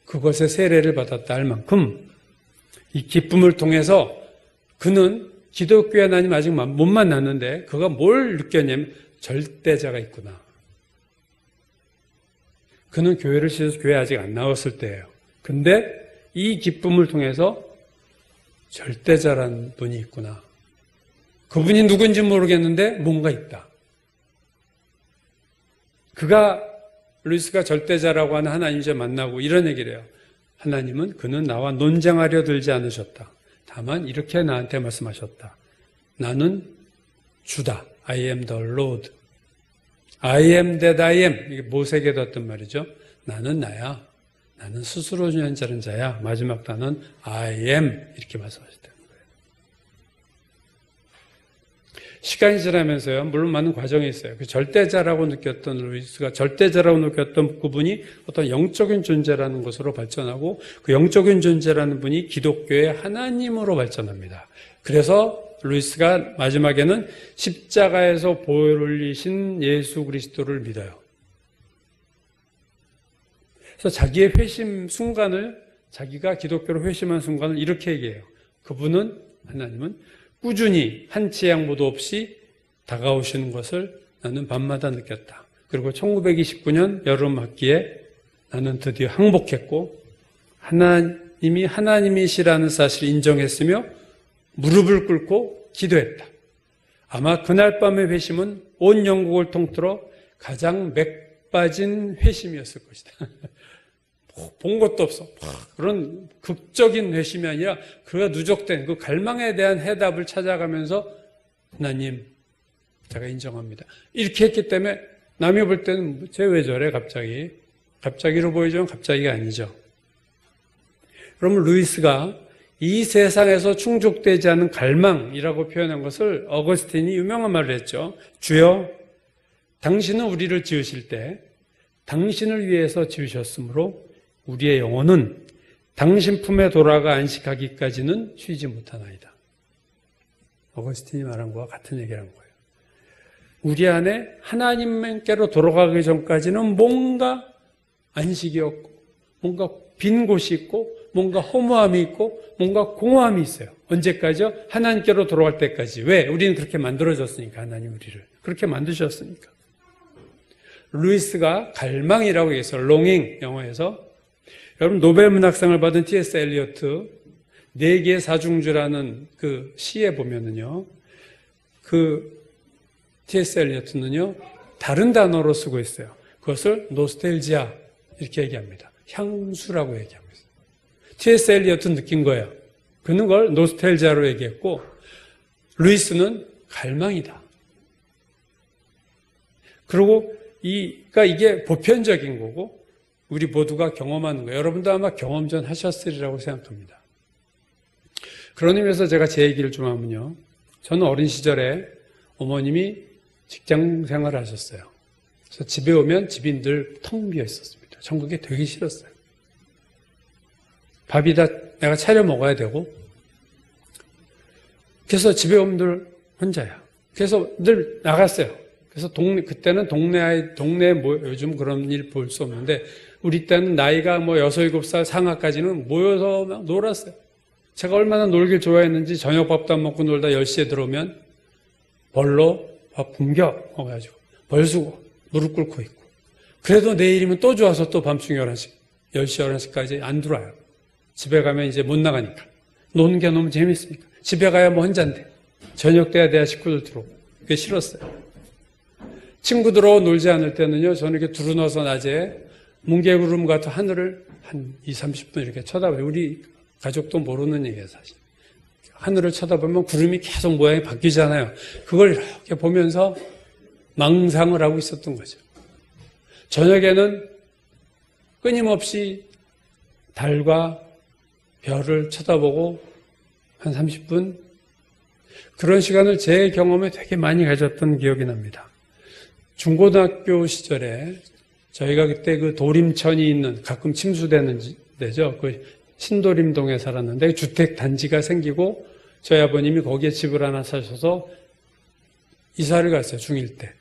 [SPEAKER 6] 그것의 세례를 받았다 할 만큼 이 기쁨을 통해서 그는 기독교의 하나님 아직 못 만났는데 그가 뭘 느꼈냐면 절대자가 있구나. 그는 교회를 시작해서 교회 아직 안 나왔을 때예요. 근데 이 기쁨을 통해서 절대자라는 분이 있구나. 그분이 누군지 모르겠는데 뭔가 있다. 루이스가 절대자라고 하는 하나님 이제 만나고 이런 얘기를 해요. 하나님은 그는 나와 논쟁하려 들지 않으셨다. 다만 이렇게 나한테 말씀하셨다. 나는 주다. I am the Lord. I am that I am. 이게 모세에게도 했던 말이죠. 나는 나야. 나는 스스로 주연자는 자야. 마지막 단어는 I am. 이렇게 말씀하셨다는 거예요. 시간이 지나면서요. 물론 많은 과정이 있어요. 그 절대자라고 느꼈던 루이스가 절대자라고 느꼈던 그분이 어떤 영적인 존재라는 것으로 발전하고 그 영적인 존재라는 분이 기독교의 하나님으로 발전합니다. 그래서 루이스가 마지막에는 십자가에서 보혈 흘리신 예수 그리스도를 믿어요. 그래서 자기의 회심 순간을 자기가 기독교로 회심한 순간을 이렇게 얘기해요. 그분은 하나님은 꾸준히 한치 양보도 없이 다가오시는 것을 나는 밤마다 느꼈다. 그리고 1929년 여름 학기에 나는 드디어 항복했고 하나님이 하나님이시라는 사실을 인정했으며 무릎을 ቁ고 기도했다. 아마 그날 밤의 회심은 온 영국을 통틀어 가장 맥 빠진 회심이었을 것이다. 본 것도 없어. 그런 극적인 회심이 아니라 그가 누적된 그 갈망에 대한 해답을 찾아가면서 하나님, 제가 인정합니다. 이렇게 했기 때문에 남이 볼 때는 쟤 왜 저래 갑자기? 갑자기로 보이지만 갑자기가 아니죠. 그러면 루이스가 이 세상에서 충족되지 않은 갈망이라고 표현한 것을 어거스틴이 유명한 말을 했죠. 주여, 당신은 우리를 지으실 때 당신을 위해서 지으셨으므로 우리의 영혼은 당신 품에 돌아가 안식하기까지는 쉬지 못하나이다. 어거스틴이 말한 것과 같은 얘기를 한 거예요. 우리 안에 하나님께로 돌아가기 전까지는 뭔가 안식이 없고 뭔가 빈 곳이 있고 뭔가 허무함이 있고 뭔가 공허함이 있어요. 언제까지요? 하나님께로 돌아갈 때까지. 왜? 우리는 그렇게 만들어졌으니까. 하나님 우리를 그렇게 만드셨으니까. 루이스가 갈망이라고 얘기했어요. longing, 영어에서. 여러분 노벨 문학상을 받은 T.S. 엘리어트 4개의 사중주라는 그 시에 보면은요, 그 T.S. 엘리어트는요 다른 단어로 쓰고 있어요. 그것을 노스텔지아 이렇게 얘기합니다. 향수라고 얘기합니다. T.S. 엘리어트는 느낀 거예요. 그는 걸 노스텔지아로 얘기했고 루이스는 갈망이다. 그리고 그러니까 이게 보편적인 거고 우리 모두가 경험하는 거예요. 여러분도 아마 경험 전 하셨으리라고 생각합니다. 그런 의미에서 제가 제 얘기를 좀 하면요. 저는 어린 시절에 어머님이 직장 생활을 하셨어요. 그래서 집에 오면 집이 늘 텅 비어 있었습니다. 전 그게 되게 싫었어요. 밥이 다 내가 차려 먹어야 되고 그래서 집에 오면 늘 혼자야. 그래서 늘 나갔어요. 그래서 그때는 동네에 요즘 그런 일 볼 수 없는데 우리 때는 나이가 뭐 6, 7살 상하까지는 모여서 막 놀았어요. 제가 얼마나 놀길 좋아했는지 저녁 밥도 안 먹고 놀다 10시에 들어오면 벌로 밥 굶겨 먹어가지고 벌 쓰고 무릎 꿇고 있고 그래도 내일이면 또 좋아서 또 밤중 11시, 10시, 11시까지 안 들어와요. 집에 가면 이제 못 나가니까. 노는 게 너무 재밌으니까. 집에 가야 뭐 혼잔데. 저녁 때야 돼야 식구들 들어오고. 그게 싫었어요. 친구들하고 놀지 않을 때는요, 저는 이렇게 두루눠서 낮에 뭉게구름 같은 하늘을 한 20, 30분 이렇게 쳐다봐요. 우리 가족도 모르는 얘기예요, 사실. 하늘을 쳐다보면 구름이 계속 모양이 바뀌잖아요. 그걸 이렇게 보면서 망상을 하고 있었던 거죠. 저녁에는 끊임없이 달과 별을 쳐다보고 한 30분 그런 시간을 제 경험에 되게 많이 가졌던 기억이 납니다. 중고등학교 시절에 저희가 그때 그 도림천이 있는 가끔 침수되는 데죠. 그 신도림동에 살았는데 주택 단지가 생기고 저희 아버님이 거기에 집을 하나 사셔서 이사를 갔어요. 중1 때.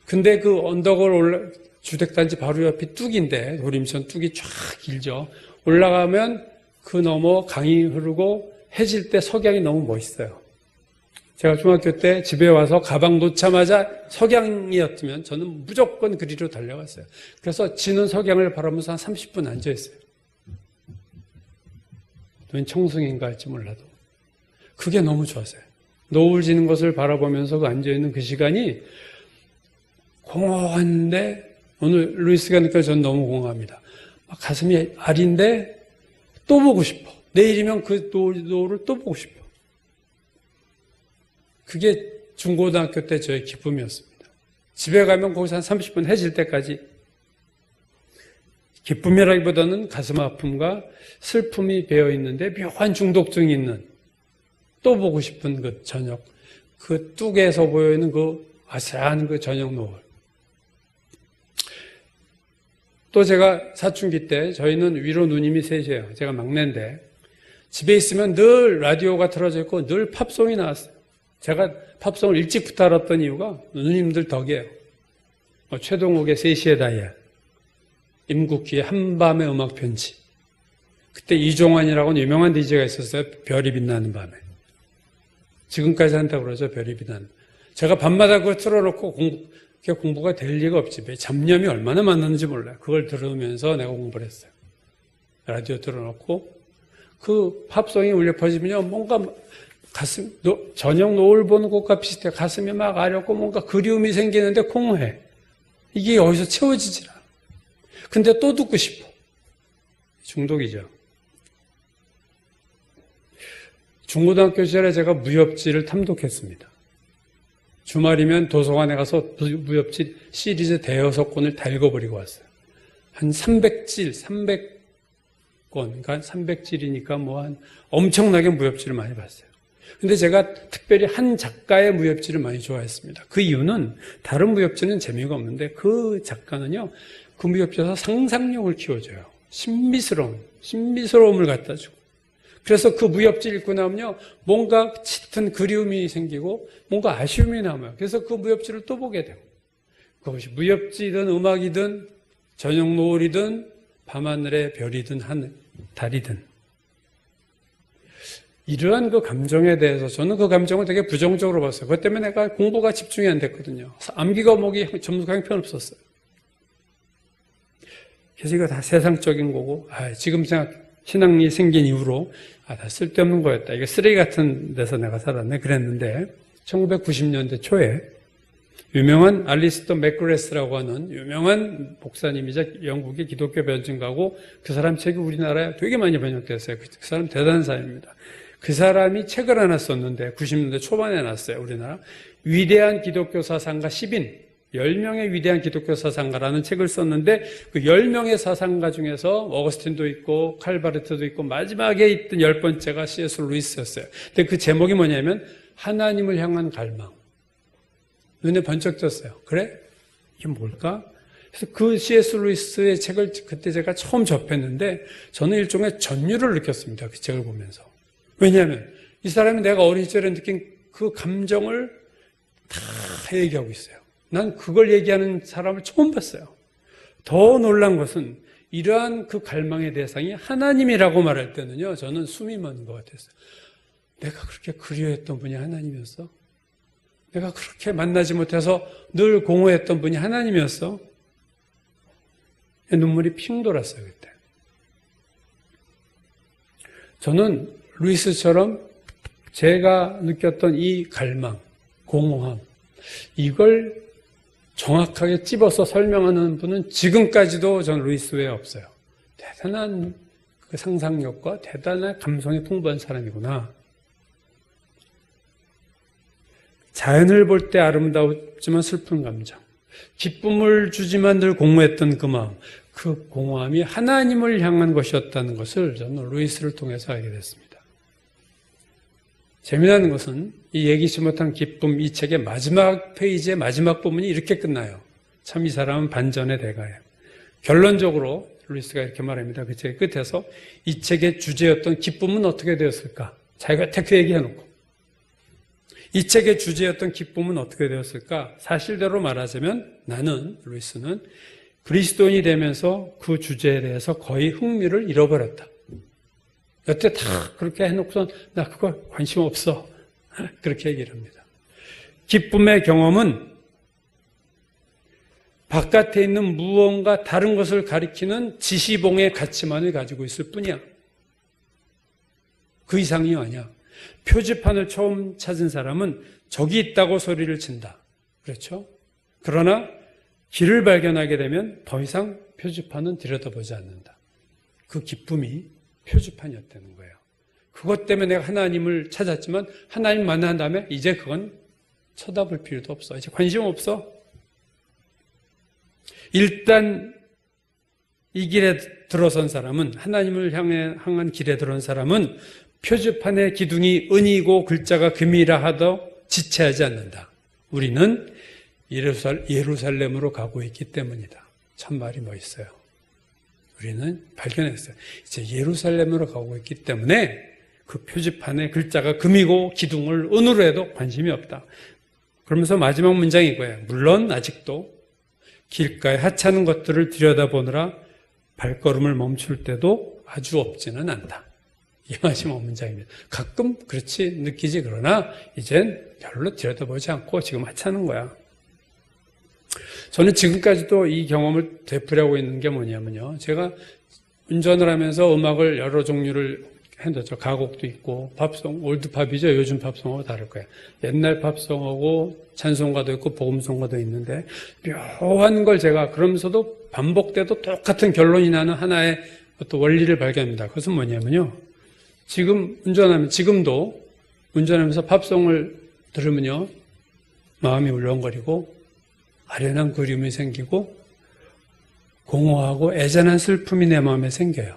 [SPEAKER 6] 근데 그 언덕을 주택 단지 바로 옆이 뚝인데 도림천 뚝이 쫙 길죠. 올라가면 그 너머 강이 흐르고 해질 때 석양이 너무 멋있어요. 제가 중학교 때 집에 와서 가방 놓자마자 석양이었으면 저는 무조건 그리로 달려갔어요. 그래서 지는 석양을 바라보면서 한 30분 앉아있어요. 웬 청승인가 할지 몰라도. 그게 너무 좋았어요. 노을 지는 것을 바라보면서 그 앉아있는 그 시간이 공허한데 오늘 루이스가 느껴서 저는 너무 공허합니다. 가슴이 아린데 또 보고 싶어. 내일이면 그 노을을 또 보고 싶어. 그게 중고등학교 때 저의 기쁨이었습니다. 집에 가면 거기서 한 30분 해질 때까지 기쁨이라기보다는 가슴 아픔과 슬픔이 배어있는데 묘한 중독증이 있는 또 보고 싶은 그 저녁, 그 뚝에서 보여있는 그 아슬한 그 저녁 노을. 또 제가 사춘기 때 저희는 위로 누님이 셋이에요. 제가 막내인데 집에 있으면 늘 라디오가 틀어져 있고 늘 팝송이 나왔어요. 제가 팝송을 일찍부터 알았던 이유가 누님들 덕이에요. 최동욱의 3시의 다이얼, 임국희의 한밤의 음악 편지. 그때 이종환이라고는 유명한 DJ가 있었어요. 별이 빛나는 밤에. 지금까지 한다고 그러죠. 별이 빛나는. 제가 밤마다 그거 틀어놓고 그게 공부가 될 리가 없지. 잡념이 얼마나 많았는지 몰라요. 그걸 들으면서 내가 공부를 했어요. 라디오 틀어놓고 그 팝송이 울려 퍼지면요, 뭔가 저녁 노을 보는 것과 비슷해. 가슴이 막 아렵고 뭔가 그리움이 생기는데 공허해. 이게 어디서 채워지질 않아. 근데 또 듣고 싶어. 중독이죠. 중고등학교 시절에 제가 무협지를 탐독했습니다. 주말이면 도서관에 가서 무협지 시리즈 대여섯 권을 다 읽어버리고 왔어요. 한 300질, 300권, 그러니까 300질이니까 뭐 한 엄청나게 무협지를 많이 봤어요. 근데 제가 특별히 한 작가의 무협지를 많이 좋아했습니다. 그 이유는 다른 무협지는 재미가 없는데 그 작가는요, 그 무협지에서 상상력을 키워줘요. 신비스러움을 갖다 주고. 그래서 그 무협지 읽고 나면요, 뭔가 짙은 그리움이 생기고 뭔가 아쉬움이 남아요. 그래서 그 무협지를 또 보게 되고. 그것이 무협지든 음악이든 저녁 노을이든 밤하늘의 별이든 달이든. 이러한 그 감정에 대해서 저는 그 감정을 되게 부정적으로 봤어요. 그것 때문에 내가 공부가 집중이 안 됐거든요. 암기가 오목이 전부 형편없었어요. 그래서 이거 다 세상적인 거고, 지금 신앙이 생긴 이후로, 다 쓸데없는 거였다. 이게 쓰레기 같은 데서 내가 살았네. 그랬는데, 1990년대 초에, 유명한 알리스터 맥그레스라고 하는 유명한 목사님이자 영국의 기독교 변증가고, 그 사람 책이 우리나라에 되게 많이 번역됐어요. 그 사람 대단한 사람입니다. 그 사람이 책을 하나 썼는데, 90년대 초반에 났어요. 우리나라. 위대한 기독교 사상가 10인. 10명의 위대한 기독교 사상가라는 책을 썼는데 그 10명의 사상가 중에서 어거스틴도 있고 칼바르트도 있고 마지막에 있던 10번째가 C.S. 루이스였어요. 근데 그 제목이 뭐냐면 하나님을 향한 갈망. 눈에 번쩍 떴어요. 그래? 이게 뭘까? 그래서 그 C.S. 루이스의 책을 그때 제가 처음 접했는데 저는 일종의 전율을 느꼈습니다. 그 책을 보면서. 왜냐하면 이 사람이 내가 어린 시절에 느낀 그 감정을 다 얘기하고 있어요. 난 그걸 얘기하는 사람을 처음 봤어요. 더 놀란 것은 이러한 그 갈망의 대상이 하나님이라고 말할 때는요, 저는 숨이 멎는 것 같았어요. 내가 그렇게 그리워했던 분이 하나님이었어? 내가 그렇게 만나지 못해서 늘 공허했던 분이 하나님이었어? 눈물이 핑 돌았어요, 그때. 저는 루이스처럼 제가 느꼈던 이 갈망, 공허함, 이걸 정확하게 찝어서 설명하는 분은 지금까지도 전 루이스 외에 없어요. 대단한 그 상상력과 대단한 감성이 풍부한 사람이구나. 자연을 볼 때 아름다웠지만 슬픈 감정, 기쁨을 주지만 늘 공허했던 그 마음, 그 공허함이 하나님을 향한 것이었다는 것을 저는 루이스를 통해서 알게 됐습니다. 재미나는 것은 이 얘기치 못한 기쁨, 이 책의 마지막 페이지의 마지막 부분이 이렇게 끝나요. 참 이 사람은 반전의 대가예요. 결론적으로 루이스가 이렇게 말합니다. 그 책의 끝에서 이 책의 주제였던 기쁨은 어떻게 되었을까? 자기가 tek 얘기해놓고 이 책의 주제였던 기쁨은 어떻게 되었을까? 사실대로 말하자면 나는, 루이스는 그리스도인이 되면서 그 주제에 대해서 거의 흥미를 잃어버렸다. 여태 다 그렇게 해놓고선 나 그거 관심 없어. 그렇게 얘기를 합니다. 기쁨의 경험은 바깥에 있는 무언가 다른 것을 가리키는 지시봉의 가치만을 가지고 있을 뿐이야. 그 이상이 아니야. 표지판을 처음 찾은 사람은 저기 있다고 소리를 친다. 그렇죠? 그러나 길을 발견하게 되면 더 이상 표지판은 들여다보지 않는다. 그 기쁨이 표지판이었다는 거예요. 그것 때문에 내가 하나님을 찾았지만 하나님 만난 다음에 이제 그건 쳐다볼 필요도 없어. 이제 관심 없어. 일단 이 길에 들어선 사람은, 하나님을 향한 길에 들어온 사람은 표지판의 기둥이 은이고 글자가 금이라 하도 지체하지 않는다. 우리는 예루살렘으로 가고 있기 때문이다. 참 말이 멋있어요. 우리는 발견했어요. 이제 예루살렘으로 가고 있기 때문에 그 표지판에 글자가 금이고 기둥을 은으로 해도 관심이 없다. 그러면서 마지막 문장이 이거예요. 물론 아직도 길가에 하찮은 것들을 들여다보느라 발걸음을 멈출 때도 아주 없지는 않다. 이게 마지막 문장입니다. 가끔 그렇지 느끼지 그러나 이젠 별로 들여다보지 않고 지금 하찮은 거야. 저는 지금까지도 이 경험을 되풀이하고 있는 게 뭐냐면요. 제가 운전을 하면서 음악을 여러 종류를 해뒀죠. 가곡도 있고 팝송, 올드팝이죠. 요즘 팝송하고 다를 거예요. 옛날 팝송하고 찬송가도 있고 복음송가도 있는데 묘한 걸 제가 그러면서도 반복돼도 똑같은 결론이 나는 하나의 어떤 원리를 발견합니다. 그것은 뭐냐면요. 지금도 운전하면서 팝송을 들으면요. 마음이 울렁거리고 아련한 그리움이 생기고 공허하고 애잔한 슬픔이 내 마음에 생겨요.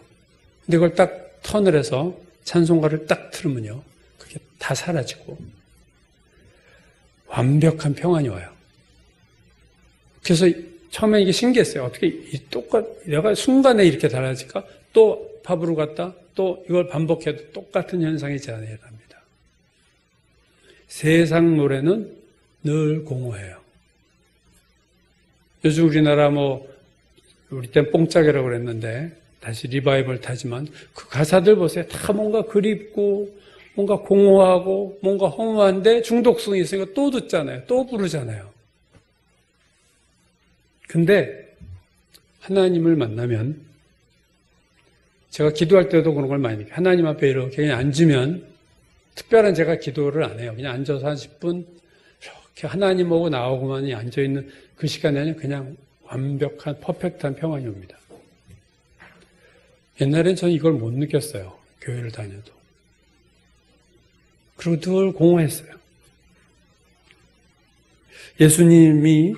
[SPEAKER 6] 근데 그걸 딱 턴을 해서 찬송가를 딱 틀으면요. 그게 다 사라지고 완벽한 평안이 와요. 그래서 처음에 이게 신기했어요. 어떻게 내가 순간에 이렇게 달라질까? 또 팝으로 갔다 또 이걸 반복해도 똑같은 현상이 일어납니다. 세상 노래는 늘 공허해요. 요즘 우리나라 우리 땐 뽕짝이라고 그랬는데 다시 리바이벌 타지만 그 가사들 보세요. 다 뭔가 그립고 뭔가 공허하고 뭔가 허무한데 중독성이 있으니까 또 듣잖아요. 또 부르잖아요. 근데 하나님을 만나면 제가 기도할 때도 그런 걸 많이 느껴요. 하나님 앞에 이렇게 그냥 앉으면 특별한 제가 기도를 안 해요. 그냥 앉아서 한 10분 이렇게 하나님하고 나하고만이 앉아있는 그 시간에는 그냥 완벽한 퍼펙트한 평안이 옵니다. 옛날엔 저는 이걸 못 느꼈어요. 교회를 다녀도. 그리고 늘 공허했어요. 예수님이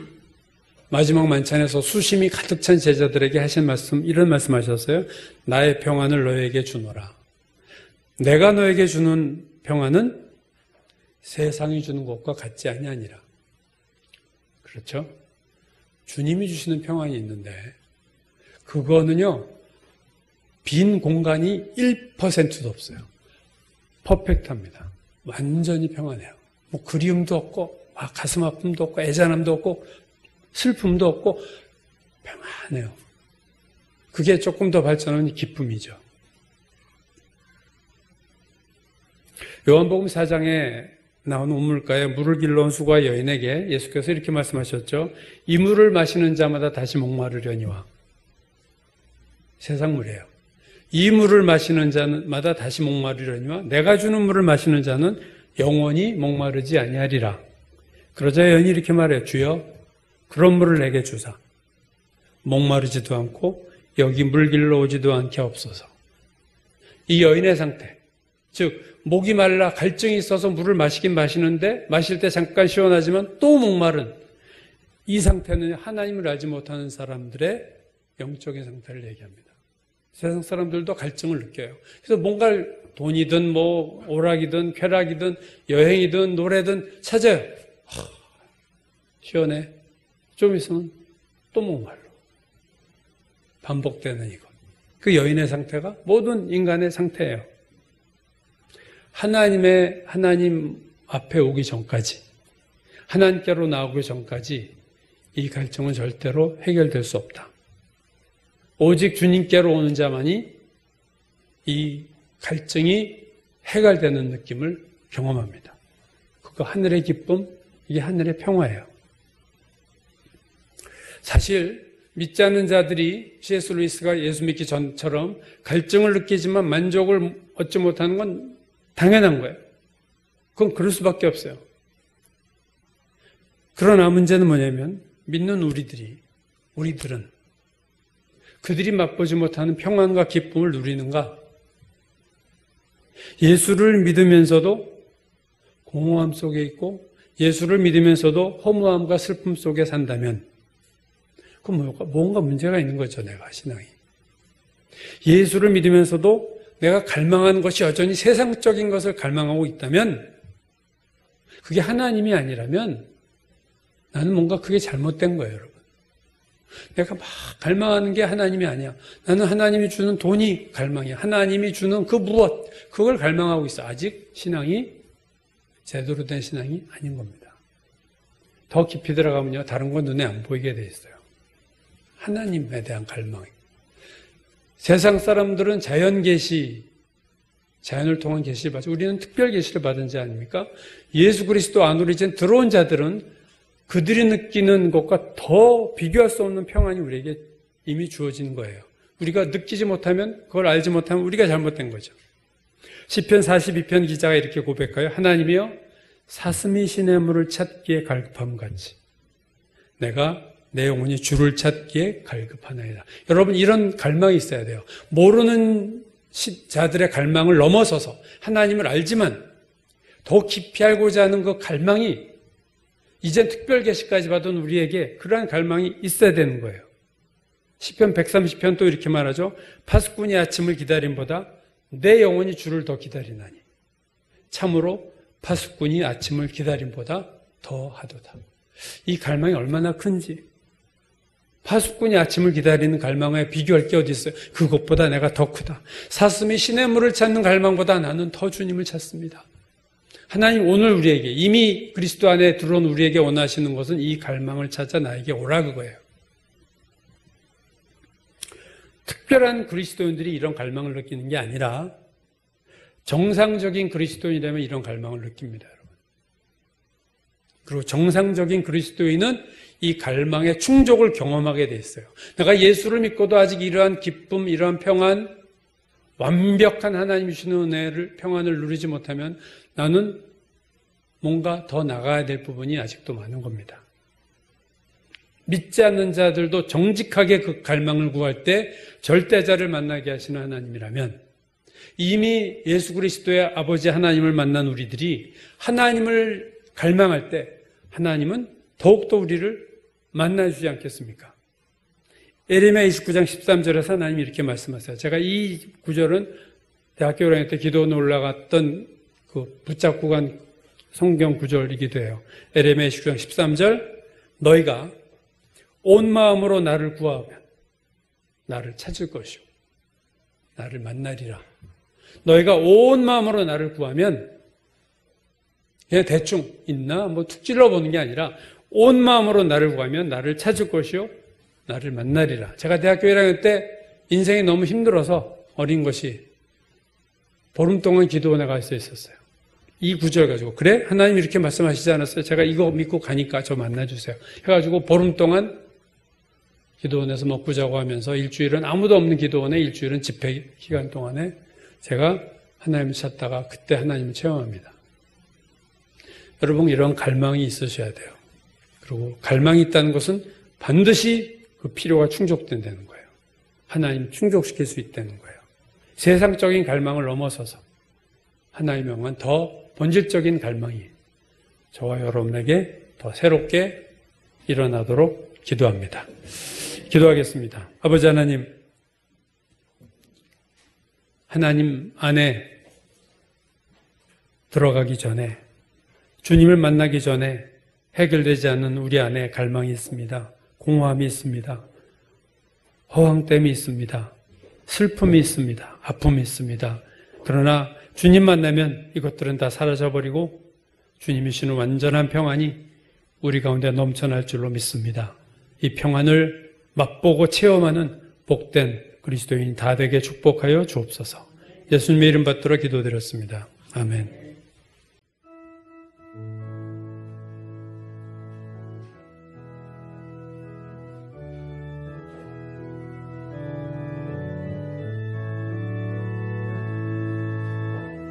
[SPEAKER 6] 마지막 만찬에서 수심이 가득 찬 제자들에게 하신 말씀, 이런 말씀 하셨어요. 나의 평안을 너에게 주노라. 내가 너에게 주는 평안은 세상이 주는 것과 같지 아니하니라. 그렇죠? 주님이 주시는 평안이 있는데 그거는요. 빈 공간이 1%도 없어요. 퍼펙트합니다. 완전히 평안해요. 그리움도 없고 가슴 아픔도 없고 애잔함도 없고 슬픔도 없고 평안해요. 그게 조금 더 발전한 기쁨이죠. 요한복음 4장에 나온 우물가에 물을 길러온 수고와 여인에게 예수께서 이렇게 말씀하셨죠. 이 물을 마시는 자마다 다시 목마르려니와. 세상 물이에요. 이 물을 마시는 자마다 다시 목마르려니와 내가 주는 물을 마시는 자는 영원히 목마르지 아니하리라. 그러자 여인이 이렇게 말해요. 주여 그런 물을 내게 주사. 목마르지도 않고 여기 물 길러오지도 않게 없소서. 이 여인의 상태, 즉 목이 말라 갈증이 있어서 물을 마시긴 마시는데 마실 때 잠깐 시원하지만 또 목마른 이 상태는 하나님을 알지 못하는 사람들의 영적인 상태를 얘기합니다. 세상 사람들도 갈증을 느껴요. 그래서 뭔가 돈이든 오락이든 쾌락이든 여행이든 노래든 찾아요. 시원해. 좀 있으면 또 목말라. 반복되는 이것. 그 여인의 상태가 모든 인간의 상태예요. 하나님 앞에 오기 전까지, 하나님께로 나오기 전까지 이 갈증은 절대로 해결될 수 없다. 오직 주님께로 오는 자만이 이 갈증이 해결되는 느낌을 경험합니다. 그거 하늘의 기쁨, 이게 하늘의 평화예요. 사실 믿지 않는 자들이 C.S. 루이스가 예수 믿기 전처럼 갈증을 느끼지만 만족을 얻지 못하는 건 당연한 거예요. 그건 그럴 수밖에 없어요. 그러나 문제는 뭐냐면 믿는 우리들은 그들이 맛보지 못하는 평안과 기쁨을 누리는가? 예수를 믿으면서도 공허함 속에 있고 예수를 믿으면서도 허무함과 슬픔 속에 산다면 그럼 뭔가 문제가 있는 거죠. 내가 신앙이. 예수를 믿으면서도 내가 갈망하는 것이 여전히 세상적인 것을 갈망하고 있다면 그게 하나님이 아니라면 나는 뭔가 그게 잘못된 거예요. 여러분. 내가 막 갈망하는 게 하나님이 아니야. 나는 하나님이 주는 돈이 갈망이야. 하나님이 주는 그 무엇 그걸 갈망하고 있어. 아직 신앙이 제대로 된 신앙이 아닌 겁니다. 더 깊이 들어가면요. 다른 건 눈에 안 보이게 돼 있어요. 하나님에 대한 갈망이. 세상 사람들은 자연계시, 자연을 통한 계시를 받죠. 우리는 특별 계시를 받은 자 아닙니까? 예수 그리스도 안으로 이제 들어온 자들은 그들이 느끼는 것과 더 비교할 수 없는 평안이 우리에게 이미 주어진 거예요. 우리가 느끼지 못하면, 그걸 알지 못하면 우리가 잘못된 거죠. 시편 42편 기자가 이렇게 고백해요. 하나님이여 사슴이 시냇물을 찾기에 갈급함같이 내가 내 영혼이 주를 찾기에 갈급하나이다. 여러분, 이런 갈망이 있어야 돼요. 모르는 자들의 갈망을 넘어서서 하나님을 알지만 더 깊이 알고자 하는 그 갈망이 이젠 특별 계시까지 받은 우리에게 그러한 갈망이 있어야 되는 거예요. 시편 130편 또 이렇게 말하죠. 파수꾼이 아침을 기다림보다 내 영혼이 주를 더 기다리나니 참으로 파수꾼이 아침을 기다림보다 더 하도다. 이 갈망이 얼마나 큰지, 파수꾼이 아침을 기다리는 갈망에 비교할 게 어디 있어요? 그것보다 내가 더 크다. 사슴이 시냇물을 찾는 갈망보다 나는 더 주님을 찾습니다. 하나님 오늘 우리에게, 이미 그리스도 안에 들어온 우리에게 원하시는 것은 이 갈망을 찾아 나에게 오라 그거예요. 특별한 그리스도인들이 이런 갈망을 느끼는 게 아니라 정상적인 그리스도인이라면 이런 갈망을 느낍니다, 여러분. 그리고 정상적인 그리스도인은 이 갈망의 충족을 경험하게 돼 있어요. 내가 예수를 믿고도 아직 이러한 기쁨, 이러한 평안, 완벽한 하나님이 주시는 은혜를, 평안을 누리지 못하면 나는 뭔가 더 나가야 될 부분이 아직도 많은 겁니다. 믿지 않는 자들도 정직하게 그 갈망을 구할 때 절대자를 만나게 하시는 하나님이라면, 이미 예수 그리스도의 아버지 하나님을 만난 우리들이 하나님을 갈망할 때 하나님은 더욱더 우리를 만나주지 않겠습니까? 에레미야 29장 13절에서 하나님이 이렇게 말씀하세요. 제가 이 구절은 대학교 1학년 때 기도원에 올라갔던 그 붙잡고 간 성경 구절이기도 해요. 에레미야 29장 13절, 너희가 온 마음으로 나를 구하면 나를 찾을 것이요 나를 만나리라. 너희가 온 마음으로 나를 구하면 그냥 대충 있나 뭐 툭 찔러보는 게 아니라 온 마음으로 나를 구하면 나를 찾을 것이요 나를 만나리라. 제가 대학교 1학년 때 인생이 너무 힘들어서 어린 것이 보름 동안 기도원에 가 있었어요. 이 구절 가지고, 그래? 하나님 이렇게 말씀하시지 않았어요? 제가 이거 믿고 가니까 저 만나주세요. 해가지고 보름 동안 기도원에서 먹고 자고 하면서 일주일은 아무도 없는 기도원에, 일주일은 집회 기간 동안에 제가 하나님을 찾다가 그때 하나님을 체험합니다. 여러분, 이런 갈망이 있으셔야 돼요. 그리고 갈망이 있다는 것은 반드시 그 필요가 충족된다는 거예요. 하나님 충족시킬 수 있다는 거예요. 세상적인 갈망을 넘어서서 하나님의 영광, 더 본질적인 갈망이 저와 여러분에게 더 새롭게 일어나도록 기도합니다. 기도하겠습니다. 아버지 하나님, 하나님 안에 들어가기 전에, 주님을 만나기 전에 해결되지 않는 우리 안에 갈망이 있습니다. 공허함이 있습니다. 허황됨이 있습니다. 슬픔이 있습니다. 아픔이 있습니다. 그러나 주님 만나면 이것들은 다 사라져버리고 주님이 주시는 완전한 평안이 우리 가운데 넘쳐날 줄로 믿습니다. 이 평안을 맛보고 체험하는 복된 그리스도인이 다 되게 축복하여 주옵소서. 예수님의 이름 받들어 기도드렸습니다. 아멘.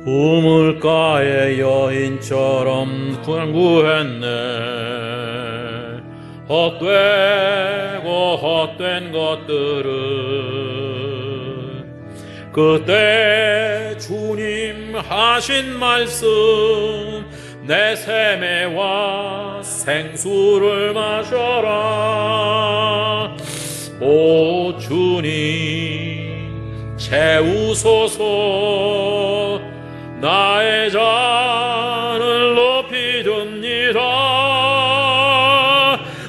[SPEAKER 3] 우물가의 여인처럼 구했네. 헛되고 헛된 것들은 그때 주님 하신 말씀, 내 세매와 생수를 마셔라. 오 주님 채우소서. 나의 잔을 높이 줍니다.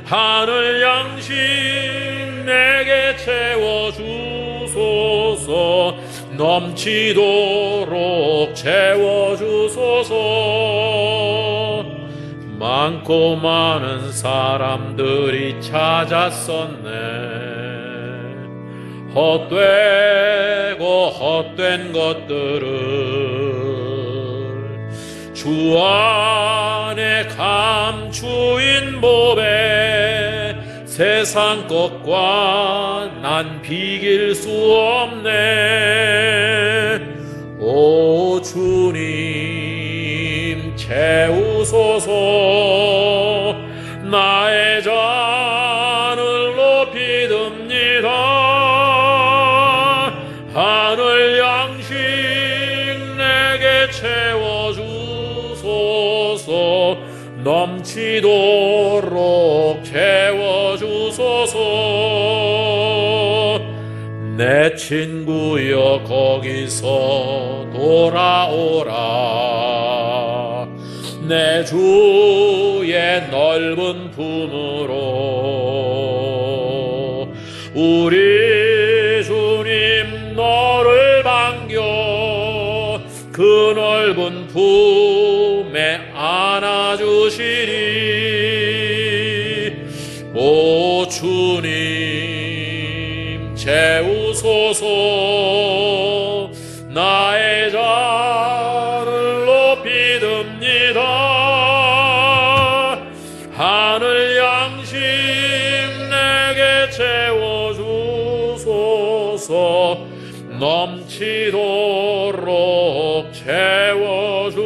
[SPEAKER 3] 하늘 양식 내게 채워주소서. 넘치도록 채워주소서. 많고 많은 사람들이 찾았었네. 헛되고 헛된 것들을 주 안에 감추인 몸에 세상 것과 난 비길 수 없네. 오 주님 채우소서. 나의 잔을 높이 듭니다. 하늘 양식 내게 채워주소서. 넘치도록 채워주소서. 내 친구여 거기서 돌아오라. 내 주의 넓은 품으로. 우리 주님 너를 반겨 그 넓은 품에 안아주시리. 오 주님 채우소서. 나의 잔을 높이 듭니다. 하늘 양식 내게 채워주소서. 넘치도록 채워주소서.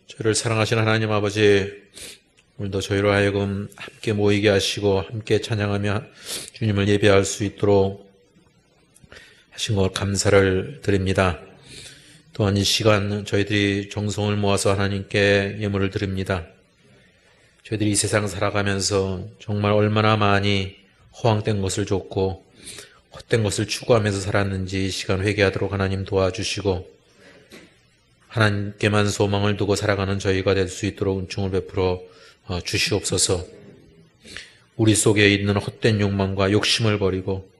[SPEAKER 2] 저를 사랑하시는 하나님 아버지, 오늘도 저희로 하여금 함께 모이게 하시고 함께 찬양하며 주님을 예배할 수 있도록 하신 것 감사를 드립니다. 또한 이 시간 저희들이 정성을 모아서 하나님께 예물을 드립니다. 저희들이 이 세상 살아가면서 정말 얼마나 많이 허황된 것을 줬고 헛된 것을 추구하면서 살았는지 이 시간 회개하도록 하나님 도와주시고 하나님께만 소망을 두고 살아가는 저희가 될 수 있도록 은총을 베풀어 주시옵소서. 우리 속에 있는 헛된 욕망과 욕심을 버리고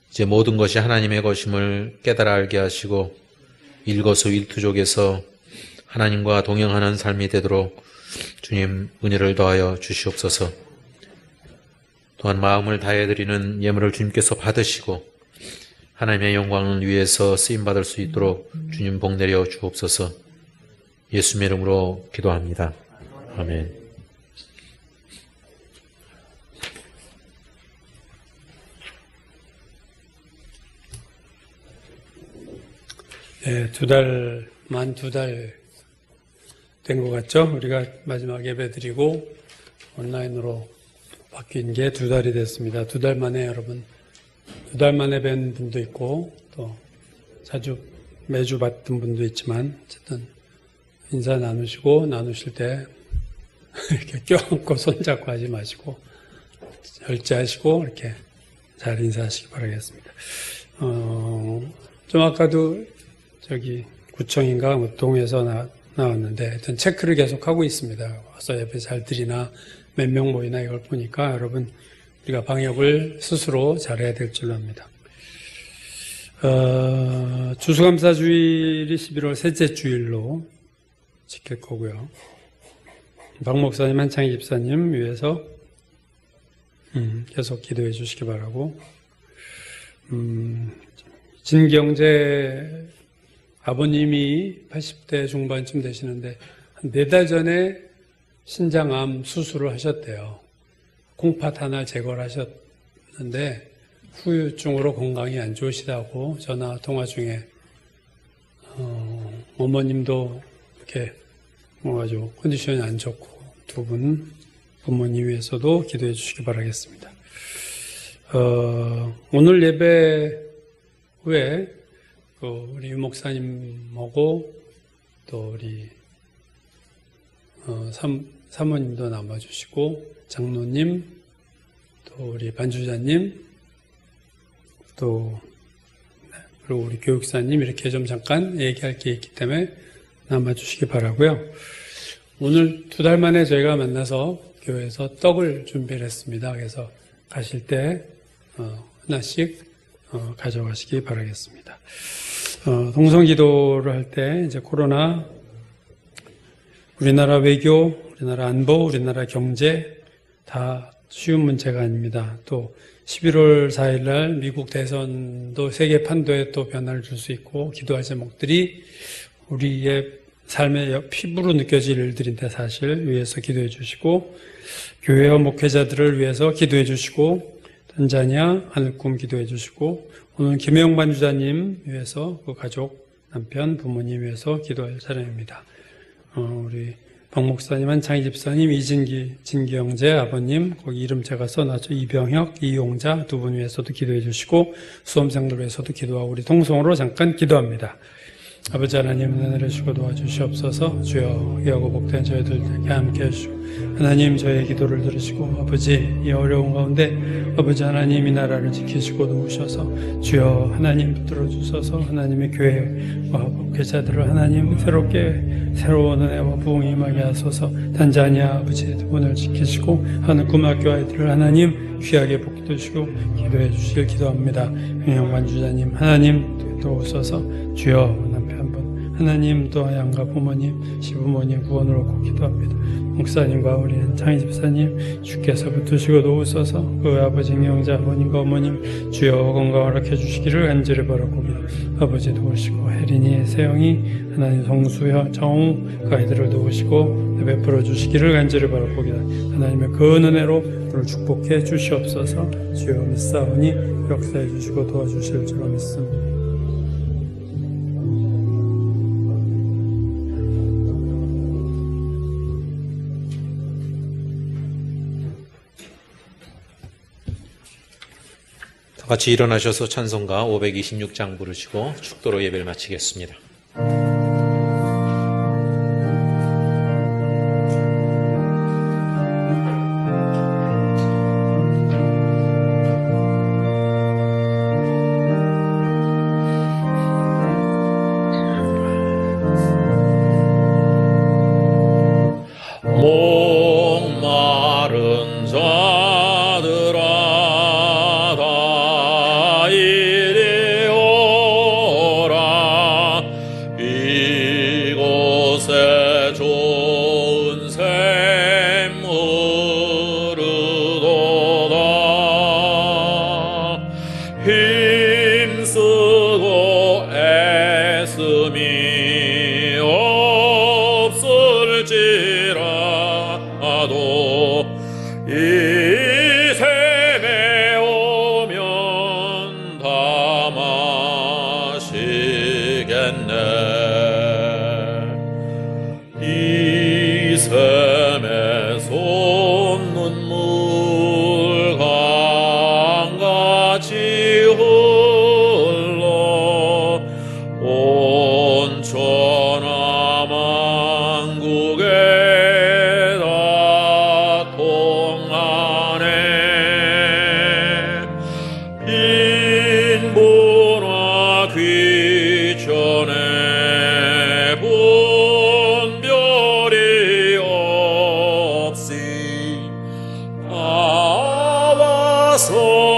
[SPEAKER 2] 이제 모든 것이 하나님의 것임을 깨달아 알게 하시고 일거수일투족에서 하나님과 동행하는 삶이 되도록 주님 은혜를 더하여 주시옵소서. 또한 마음을 다해드리는 예물을 주님께서 받으시고 하나님의 영광을 위해서 쓰임받을 수 있도록 주님 복 내려 주옵소서. 예수님의 이름으로 기도합니다. 아멘.
[SPEAKER 6] 네, 만 두 달 된 것 같죠? 우리가 마지막 예배 드리고 온라인으로 바뀐 게 두 달이 됐습니다. 두 달 만에 여러분, 두 달 만에 뵌 분도 있고 또 자주 매주 봤던 분도 있지만 어쨌든 인사 나누실 때 이렇게 껴안고 손잡고 하지 마시고 절제하시고 이렇게 잘 인사하시기 바라겠습니다. 좀 아까도 저기 구청인가 뭐 동에서 나왔는데 하여튼 체크를 계속 하고 있습니다. 와서 예배 잘 드리나 몇 명 모이나 이걸 보니까 여러분 우리가 방역을 스스로 잘해야 될 줄로 압니다. 추수감사주일이 11월 셋째 주일로 지킬 거고요. 박 목사님, 한창희 집사님 위해서 계속 기도해 주시기 바라고, 진경재 아버님이 80대 중반쯤 되시는데 한 4달 전에 신장암 수술을 하셨대요. 콩팥 하나 제거를 하셨는데 후유증으로 건강이 안 좋으시다고 전화 통화 중에 어머님도 이렇게 아주 컨디션이 안 좋고 두 분 부모님 위해서도 기도해 주시기 바라겠습니다. 오늘 예배 후에 우리 유 목사님하고 또 우리 사모님도 남아주시고 장로님 또 우리 반주자님 또 그리고 우리 교육사님 이렇게 좀 잠깐 얘기할 게 있기 때문에 남아주시기 바라고요. 오늘 2달 만에 저희가 만나서 교회에서 떡을 준비를 했습니다. 그래서 가실 때 하나씩 가져가시기 바라겠습니다. 동성 기도를 할 때 이제 코로나 우리나라 외교, 우리나라 안보, 우리나라 경제 다 쉬운 문제가 아닙니다. 또 11월 4일 날 미국 대선도 세계 판도에 또 변화를 줄 수 있고 기도할 제목들이 우리의 삶의 피부로 느껴질 일들인데 사실 위해서 기도해 주시고 교회와 목회자들을 위해서 기도해 주시고 탄자니아 하늘꿈 기도해 주시고 오늘 김영만 주자님 위해서 그 가족 남편 부모님 위해서 기도할 차례입니다. 우리 박 목사님, 한창희 집사님, 이진기, 진기 형제, 아버님, 거기 이름 제가 써놨죠. 이병혁, 이용자 두 분 위해서도 기도해 주시고 수험생들 위해서도 기도하고 우리 통성으로 잠깐 기도합니다. 아버지 하나님 은혜를 주시고 도와주시옵소서. 주여 귀하고 복된 저희들에게 함께 해주시고 하나님 저희의 기도를 들으시고 아버지 이 어려운 가운데 아버지 하나님 이 나라를 지키시고 도우셔서 주여 하나님 붙들어 주셔서 하나님의 교회와 목회자들을 하나님 새로운 은혜와 부흥이 임하게 하소서. 단자니아 아버지 두 분을 지키시고 하는 꿈학교 아이들을 하나님 귀하게 복도시고 기도해 주시길 기도합니다. 영만 주자님 하나님 도우소서. 주여 남편분 하나님 또 양가 부모님 시부모님 구원을 얻고 기도합니다. 목사님과 우리는 창희 집사님 주께서 붙으시고 도우소서. 그 아버지 영자 아버님과 어머님 주여 건강을 허락해 주시기를 간절히 바라고 아버지 도우시고 혜린이 세영이 하나님 성수여 정우 그 아이들을 도우시고 베풀어 주시기를 간절히 바라고 하나님의 그 은혜로 우리를 축복해 주시옵소서. 주여 믿사오니 역사해 주시고 도와주실 줄로 믿습니다.
[SPEAKER 2] 같이 일어나셔서 찬송가 526장 부르시고 축도로 예배를 마치겠습니다.
[SPEAKER 3] 목마른 자들아 다 이리 오라. 이곳에 좋은 샘물을 얻어다. 힘쓰고 애씀이 없을지라도 이 샘에 오면 다 마시겠네. 이 샘에 솟는물 강같이 흘러 온 천하 만국에 다 통하네. 빈부나 귀천에 분별이 없이 나와서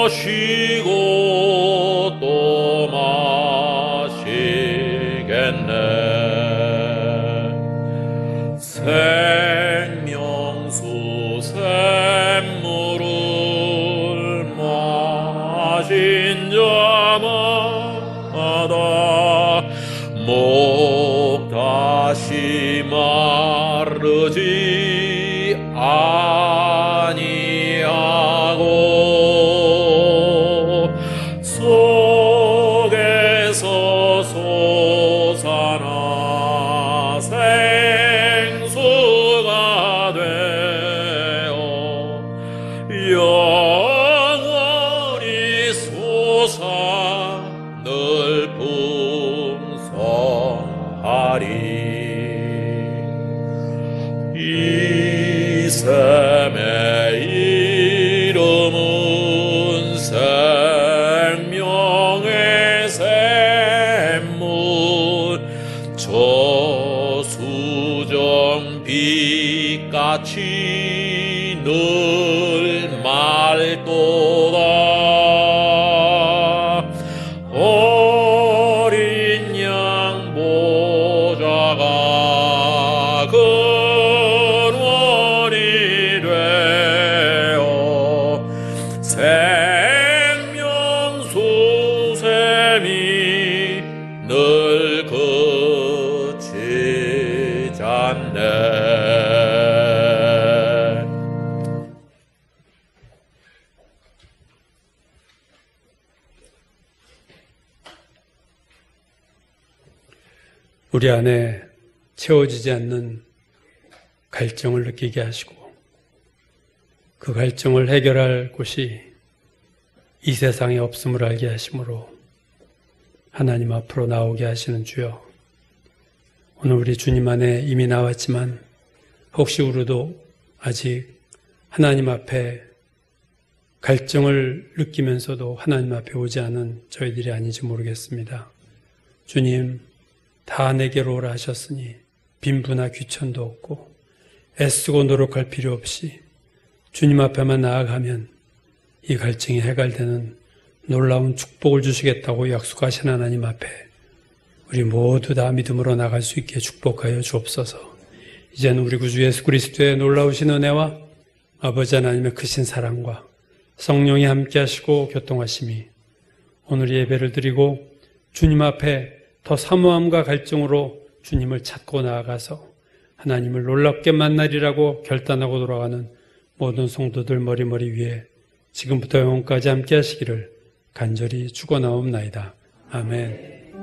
[SPEAKER 3] 쉬고 또 마시겠네. 생명수 샘물을 마신 자마다 목 다시 마르지 아니하고 속에서 솟아나 생수가 되어 영원히 솟아 늘 풍성하리. 이 샘의 이름은 생명의 샘물. 저수정 빛같이 늘 맑도다. 어린 양 보좌가 그 샘에 있으니 그 샘에 솟아 늘 풍성하리. 이 샘의 이름은 생명의 샘물. 저수정 빛같이 늘 맑도다. 어린 양 보좌가 그 샘에 있으니 그 샘에 솟아 늘 풍성하리. 이 샘의 이름은 생명의 샘물. 저수정 빛같이 늘 맑도다. 어린 양 보좌가 그 그치지 않네.
[SPEAKER 6] 우리 안에 채워지지 않는 갈증을 느끼게 하시고 그 갈증을 해결할 곳이 이 세상에 없음을 알게 하심으로 하나님 앞으로 나오게 하시는 주여, 오늘 우리 주님 안에 이미 나왔지만 혹시 우리도 아직 하나님 앞에 갈증을 느끼면서도 하나님 앞에 오지 않은 저희들이 아닌지 모르겠습니다. 주님, 다 내게로 오라 하셨으니 빈부나 귀천도 없고 애쓰고 노력할 필요 없이 주님 앞에만 나아가면 이 갈증이 해결되는 놀라운 축복을 주시겠다고 약속하신 하나님 앞에 우리 모두 다 믿음으로 나갈 수 있게 축복하여 주옵소서. 이제는 우리 구주 예수 그리스도의 놀라우신 은혜와 아버지 하나님의 크신 사랑과 성령이 함께 하시고 교통하심이 오늘 예배를 드리고 주님 앞에 더 사모함과 갈증으로 주님을 찾고 나아가서 하나님을 놀랍게 만나리라고 결단하고 돌아가는 모든 성도들 머리머리 위에 지금부터 영원까지 함께 하시기를 간절히 축원하옵나이다. 아멘.